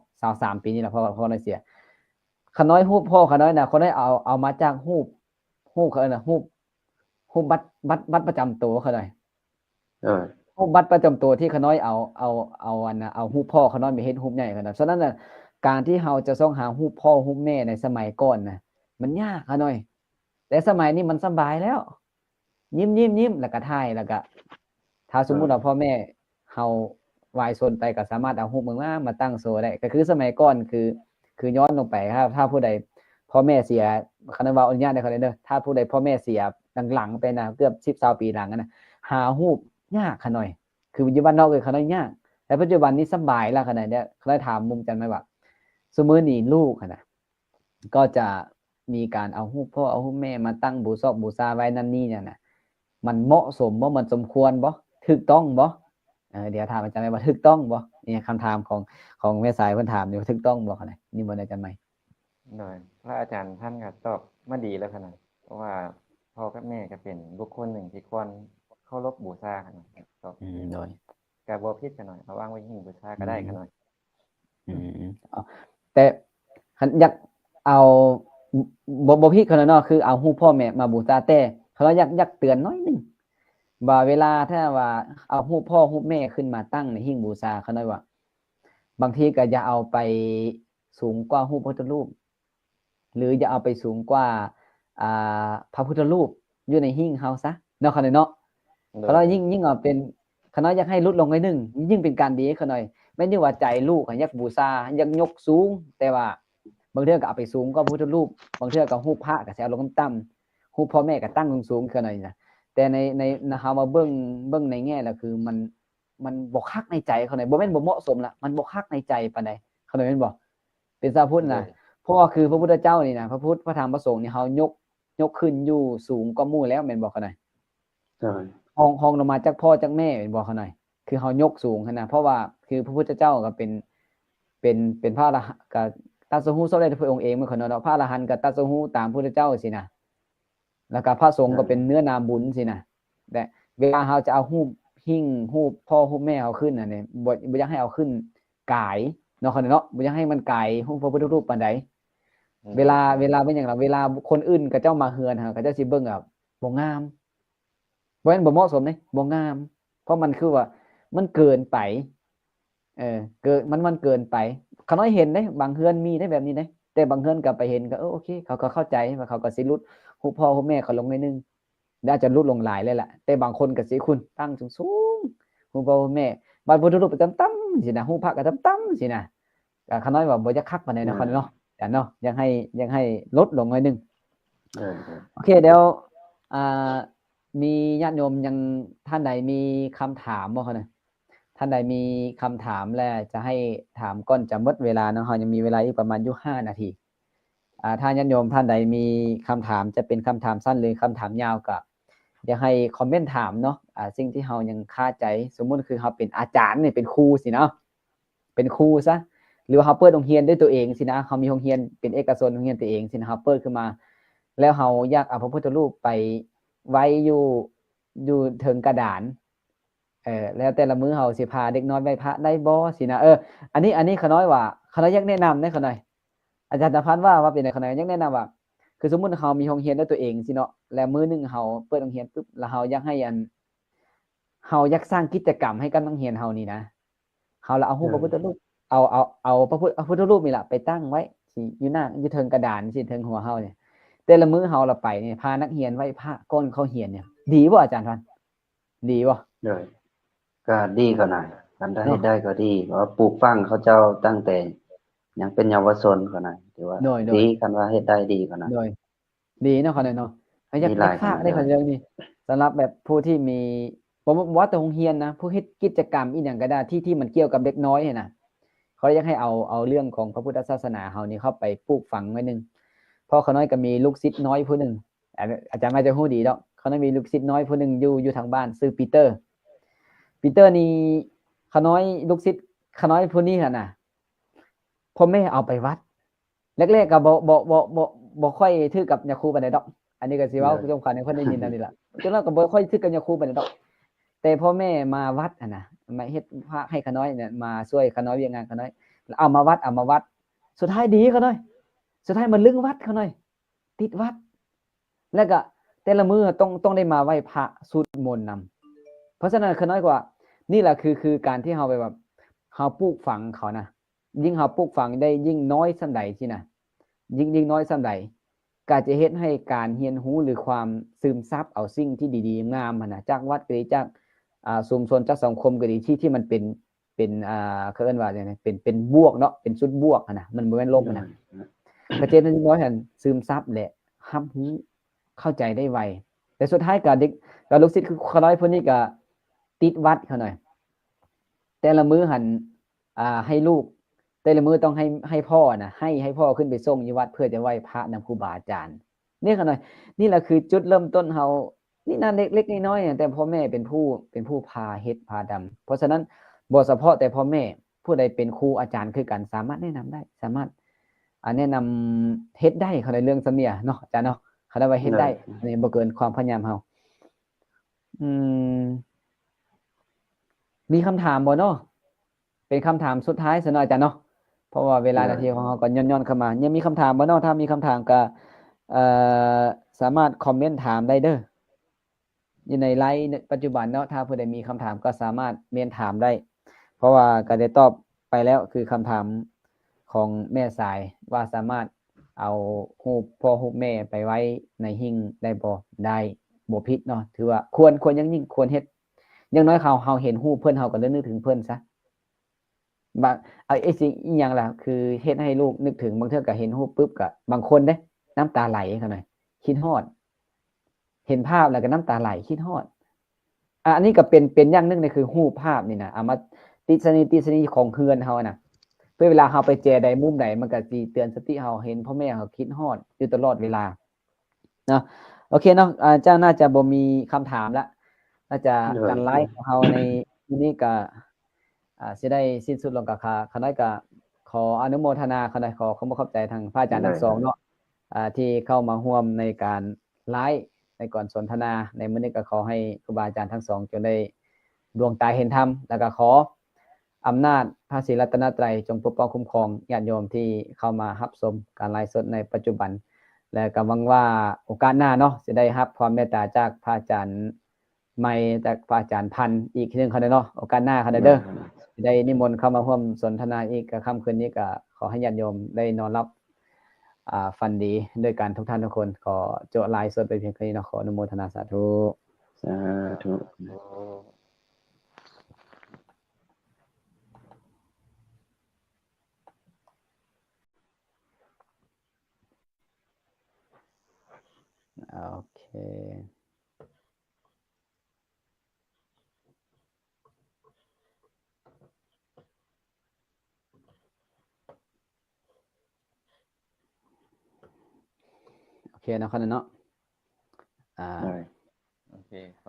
23ปีนี่แหละพ่อน้อยเสียขน้อยรูปพ่อขน้อยนะคนได้เอามาจากรูปเขาน่ะรูปบัตรประจำตัวเขาหน่อยรูปบัตรประจำตัวที่ขน้อยเอาอันน่ะเอารูปพ่อขน้อยไปเฮ็ดรูปใหญ่ขนาดฉะนั้นน่ะการที่เราจะต้องหารูปพ่อรูปแม่ในสมัยก่อนน่ะมันยากขน้อยแต่สมัยนี้มันสบายแล้วยิ้มแล้วก็ถ่ายแล้วก็ถ้าสมมุติว่าพ่อแม่เฮาวายชนไปก็สามารถเอารูปมาตั้งโชว์ได้ก็คือสมัยก่อนคือย้อนลงไปครับถ้าผู้ใดพ่อแม่เสียคณะว่าอนุญาตได้เขาเด้อถ้าผู้ใดพ่อแม่เสีย หลังๆไปนะเกือบ10-20ปีหลังนะหารูปยากขะหน่อยคืออยู่บ้านนอกเลยขะน้อยยากแต่ปัจจุบันนี้สบายแล้วขนาดเนี้ยเขาได้ถามมุมจันไหมว่าสมมุตินี่ลูกนะก็จะมีการเอารูปพ่อเอารูปแม่มาตั้งบูชาไว้นั่นนี่เนี่ยนะมันเหมาะสมบ่มันสมควรบ่ถูกต้องบ่เดี๋ยวถามอาจารย์ไหมว่าถูกต้องบ่นี่คำถามของแม่สายเพิ่นถามอยู่ถูกต้องบ่ขนาดนี่บ่ได้อาจารย์ไหม โดยพระอาจารย์ท่านก็ตอบมาดีแล้วขนาดเพราะว่าพ่อกับแม่ก็เป็นบุคคลหนึ่งที่ควรเคารพบูชาขนาดตอบ โดย ก็บ่ผิดกันหน่อยเอาวางไว้หิ้งบูชาก็ได้ขนาด แต่อยากเอาบ่ผิดเขาเนาะคือเอารูปพ่อแม่มาบูชาแต่เขาอยากเตือนน้อยนึงว่าเวลาถ้าว่าเอารูปพ่อรูปแม่ขึ้นมาตั้งในหิ้งบูชาเขาหน่อยว่าบางทีก็อย่าเอาไปสูงกว่ารูปพระพุทธรูปหรืออย่าเอาไปสูงกว่าพระพุทธรูปอยู่ในหิ้งเฮาซะเนาะเขาหน่อยเนาะเขายิ่งเอาเป็นเขาน้อยอยากให้ลดลงหน่อยนึงยิ่งเป็นการดีเขาหน่อยแม้นว่าใจลูกอยากบูชาอยากยกสูงแต่ว่าบางเทื่อก็เอาไปสูงกว่าพระพุทธรูปบางเทื่อก็รูปพระก็สิเอาลงต่ำรูปพ่อแม่ก็ตั้งสูงๆเขาหน่อยนะแต่ในเฮามาเบิ่งในแง่แล้วคือมันบ่คักในใจเขาหน่อยบ่แม่นบ่เหมาะสมละมันบ่คักในใจปานใดเขาหน่อยแม่นบ่เป็นชาวพุทธนะเพราะว่าคือพระพุทธเจ้านี่นะพระพุทธพระธรรมพระสงฆ์นี่เฮายกขึ้นอยู่สูงกว่าหมู่แล้วแม่นบ่เขาหน่อยใช่ ห้องลงมาจากพ่อจากแม่แม่นบ่เขาหน่อยคือเฮายกสูงขนาดเพราะว่าคือพระพุทธเจ้าก็เป็นพระอรหันต์ก็ตัดสรู้สำเร็จด้วยพระองค์เองเหมือนกันเนาะพระอรหันต์ก็ตัดสรู้ตามพระพุทธเจ้าสินะแล้วก็พระสงฆ์ก็เป็นเนื้อนาบุญสินะแต่เวลาเฮาจะเอารูปหิ้งรูปพ่อรูปแม่เอาขึ้นน่ะเนี่ยบ่อยากให้เอาขึ้นกายเนาะเนาะบ่อยากให้มันกายรูปพระพุทธรูปปานใดเวลาเป็นอย่างไรเวลาคนอื่นก็เจ้ามาเฮือนก็เจ้าสิเบิ่งแบบบ่งามบ่แม่นบ่เหมาะสมเด้บ่งามเพราะมันคือว่ามันเกินไปเกินมันเกินไปเขาน้อยเห็นได้บางเฮือนมีได้แบบนี้ได้แต่บางเฮือนก็ไปเห็นก็โอเคเขาก็เข้าใจว่าเขาก็สิลุดฮู้พ่อฮู้แม่เขาลงนิดนึงแล้วอาจจะลุดลงหลายเลยล่ะแต่บางคนก็สิคุณตั้งสูงๆฮู้พ่อฮู้แม่บางพุทธรูปไปต่ำๆสินะฮู้พระก็ต่ำๆสินะก็เขาน้อยว่าบ่จะคักปานใดเนาะเนาะแต่เนาะยังให้ลดลงหน่อยนึงโอเคเดี๋ยวมีญาติโยมยังท่านใดมีคำถามบ่คะเนี่ยท่านใดมีคำถามแล้วจะให้ถามก่อนจะหมดเวลาเนาะยังมีเวลาอีกประมาณอยู่5 นาทีถ้าญาติโยมท่านใดมีคำถามจะเป็นคำถามสั้นหรือคำถามยาวก็อยากให้คอมเมนต์ถามเนาะสิ่งที่เรายังคาใจสมมุติคือเราเป็นอาจารย์เนี่ยเป็นครูสิเนาะเป็นครูซะหรือว่าเราเปิดโรงเรียนด้วยตัวเองสินะเรามีโรงเรียนเป็นเอกชนโรงเรียนตัวเองสินะเราเปิดขึ้นมาแล้วเราอยากเอาพระพุทธรูปไปไว้อยู่เทิงกระดานแล้วแต่ละมื้อเฮาสิพาเด็กน้อยไปพระได้บ่สินะอันนี้ขน้อยว่าขน้อยอยากแนะนำได้ขน้อยอาจารย์ตะพันว่าเป็นขน้อยอยากแนะนำว่าคือสมมุติเฮามีโรงเรียนด้วยตัวเองสิเนาะแล้วมื้อนึงเฮาเปิดโรงเรียนปึ๊บแล้วเฮาอยากให้เฮาอยากสร้างกิจกรรมให้กับนักเรียนเฮานี่นะเฮาละเอารูปพระพุทธรูปเอาพระพุทธรูปนี่ล่ะไปตั้งไว้สิอยู่เทิงกระดานสิเทิงหัวเฮาเนี่ยแต่ละมื้อเฮาละไปเนี่ยพานักเรียนไว้พระก่อนเขาเรียนเนี่ยดีบ่อาจารย์พันดีบ่ก็ดีก็หน่อยกันได้ก็ดีเพราะปลูกฝังเขาเจ้าตั้งแต่ยังเป็นเยาวชนก็หน่อยถือว่าดีกันว่าเฮ็ดได้ดีก็หน่อยดีเนาะเขาเนาะอยากฝากได้คนเรื่องนี้สำหรับแบบผู้ที่มีบ่ว่าแต่โรงเรียนนะผู้เฮ็ดกิจกรรมอีหยังก็ได้ที่มันเกี่ยวกับเด็กน้อยเนี่ยนะเขาอยากให้เอาเรื่องของพระพุทธศาสนาเฮานี่เข้าไปปลูกฝังไว้นึงเพราะเขาน้อยก็มีลูกศิษย์น้อยผู้นึงอาจารย์มาจะฮู้ดีดอกเขาน้อยมีลูกศิษย์น้อยผู้นึงอยู่ทางบ้านชื่อปีเตอร์นี่ขน้อยลูกศิษย์ขน้อยผู้นี้หั่นน่ะพ่อแม่เอาไปวัดแรกๆก็บ่ค่อยถือกับยาคูปานใดดอกอันนี้ก็สิเว้าผู้ชมคันให้เพิ่นได้ยินนั่นนี่ล่ะจนแล้วก็บ่ค่อยถือกับยาคูปานใดดอกแต่พ่อแม่มาวัดหั่นน่ะมาเฮ็ดพระให้ขน้อยเนี่ยมาช่วยขน้อยเวียงงานขน้อยเอามาวัดสุดท้ายดีขน้อยสุดท้ายมันลึงวัดขน้อยติดวัดแล้วก็แต่ละมื้อต้องได้มาไหว้พระสวดมนต์นำเพราะฉะนั้นขน้อยกว่านี่แหละคือการที่เราไปแบบเราปลูกฝังเขานะยิ่งเราปลูกฝังได้ยิ่งน้อยส่ำใดที่นะยิ่งน้อยส่ำใดก็จะเฮ็ดให้การเรียนรู้หรือความซึมซับเอาสิ่งที่ดีๆงามนะจากวัดก็ดีจากชุมชนจากสังคมก็ดีที่มันเป็นเขาเอิ้นว่าจังได๋เป็นบวกเนาะเป็นชุดบวกนะมันบ่แม่นลบนะก็จะน้อยหั่นซึมซับแหละรับรู้เข้าใจได้ไว แต่สุดท้ายก็เด็กก็ลูกศิษย์คือขน้อยเพิ่นนี่ก็ติดวัดเขาหน่อย แต่ละมื้อหันให้ลูก แต่ละมื้อต้องให้พ่อนะให้พ่อขึ้นไปส่งอยู่วัดเพื่อจะไหว้พระนำครูบาอาจารย์นี่เขาหน่อย นี่แหละคือจุดเริ่มต้นเฮานี่นั่นเล็กๆน้อยๆแต่พ่อแม่เป็นผู้พาเฮ็ดพาดำเพราะฉะนั้นบ่เฉพาะแต่พ่อแม่ผู้ใดเป็นครูอาจารย์คือกันสามารถแนะนำได้สามารถแนะนำเฮ็ดได้เขาในเรื่องซะเมียเนาะอาจารย์เนาะเขาได้ว่าเฮ็ดได้อันนี้บ่เกินความพยายามเฮามีคำถามบ่เนาะเป็นคำถามสุดท้ายซะหน่อยอาจารย์เนาะเพราะว่าเวลานาทีของเฮาก็ย่อนๆเข้ามายังมีคำถามบ่เนาะถ้ามีคำถามก็สามารถคอมเมนต์ถามได้เด้ออยู่ในไลฟ์ปัจจุบันเนาะถ้าผู้ใดมีคำถามก็สามารถเมนถามได้เพราะว่าก็ได้ตอบไปแล้วคือคำถามของแม่สายว่าสามารถเอารูปพ่อรูปแม่ไปไว้ในหิ้งได้บ่ได้บ่ผิดเนาะถือว่าควรยังยิ่งควรเฮ็ดอย่างน้อยเฮาเห็นรูปเพิ่นเฮาก็นึกถึงเพิ่นซะบางไอ้สิ่งอีหยังล่ะคือเฮ็ดให้ลูกนึกถึงบางเทื่อก็เห็นรูปปึ๊บก็บางคนเด้น้ำตาไหลเขาหน่อยคิดฮอดเห็นภาพแล้วก็น้ำตาไหลคิดฮอดอันนี้ก็เป็นอย่างนึงนี่คือรูปภาพนี่นะเอามาติดสนิของเฮือนเฮาน่ะเพื่อเวลาเฮาไปเจอใดมุมใดมันก็สิเตือนสติเฮาเห็นพ่อแม่เฮาคิดฮอดอยู่ตลอดเวลาเนาะโอเคเนาะเจ้าน่าจะบ่มีคำถามแล้วน่าจะการไลฟ์ของเฮาในที่นี้ก็สิได้สิ้นสุดลงกับคณะก็ขออนุโมทนาคณะขอความขอบใจทางพระอาจารย์ทั้งสองเนาะที่เข้ามาร่วมในการไลฟ์ในก่อนสนทนาในมื้อนี้ก็ขอให้ครูบาอาจารย์ทั้งสองจงได้ดวงตาเห็นธรรมแล้วก็ขออำนาจพระศรีรัตนตรัยจงปกป้องคุ้มครองญาติโยมที่เข้ามารับชมการไลฟ์สดในปัจจุบันและก็หวังว่าโอกาสหน้าเนาะจะได้รับความเมตตาจากพระอาจารย์ใหม่จากพระอาจารย์พันธ์อีกทีนึงเขาเนาะโอกาสหน้าเขาเด้อได้นิมนต์เข้ามาร่วมสนทนาอีกกับค่ำคืนนี้ก็ขอให้ญาติโยมได้นอนรับฝันดีด้วยกันทุกท่านทุกคนขอโจไลฟ์สดไปเพียงแค่นี้เนาะขออนุโมทนาสาธุสาธุโอเคโอเคนะครับเนาะโอเค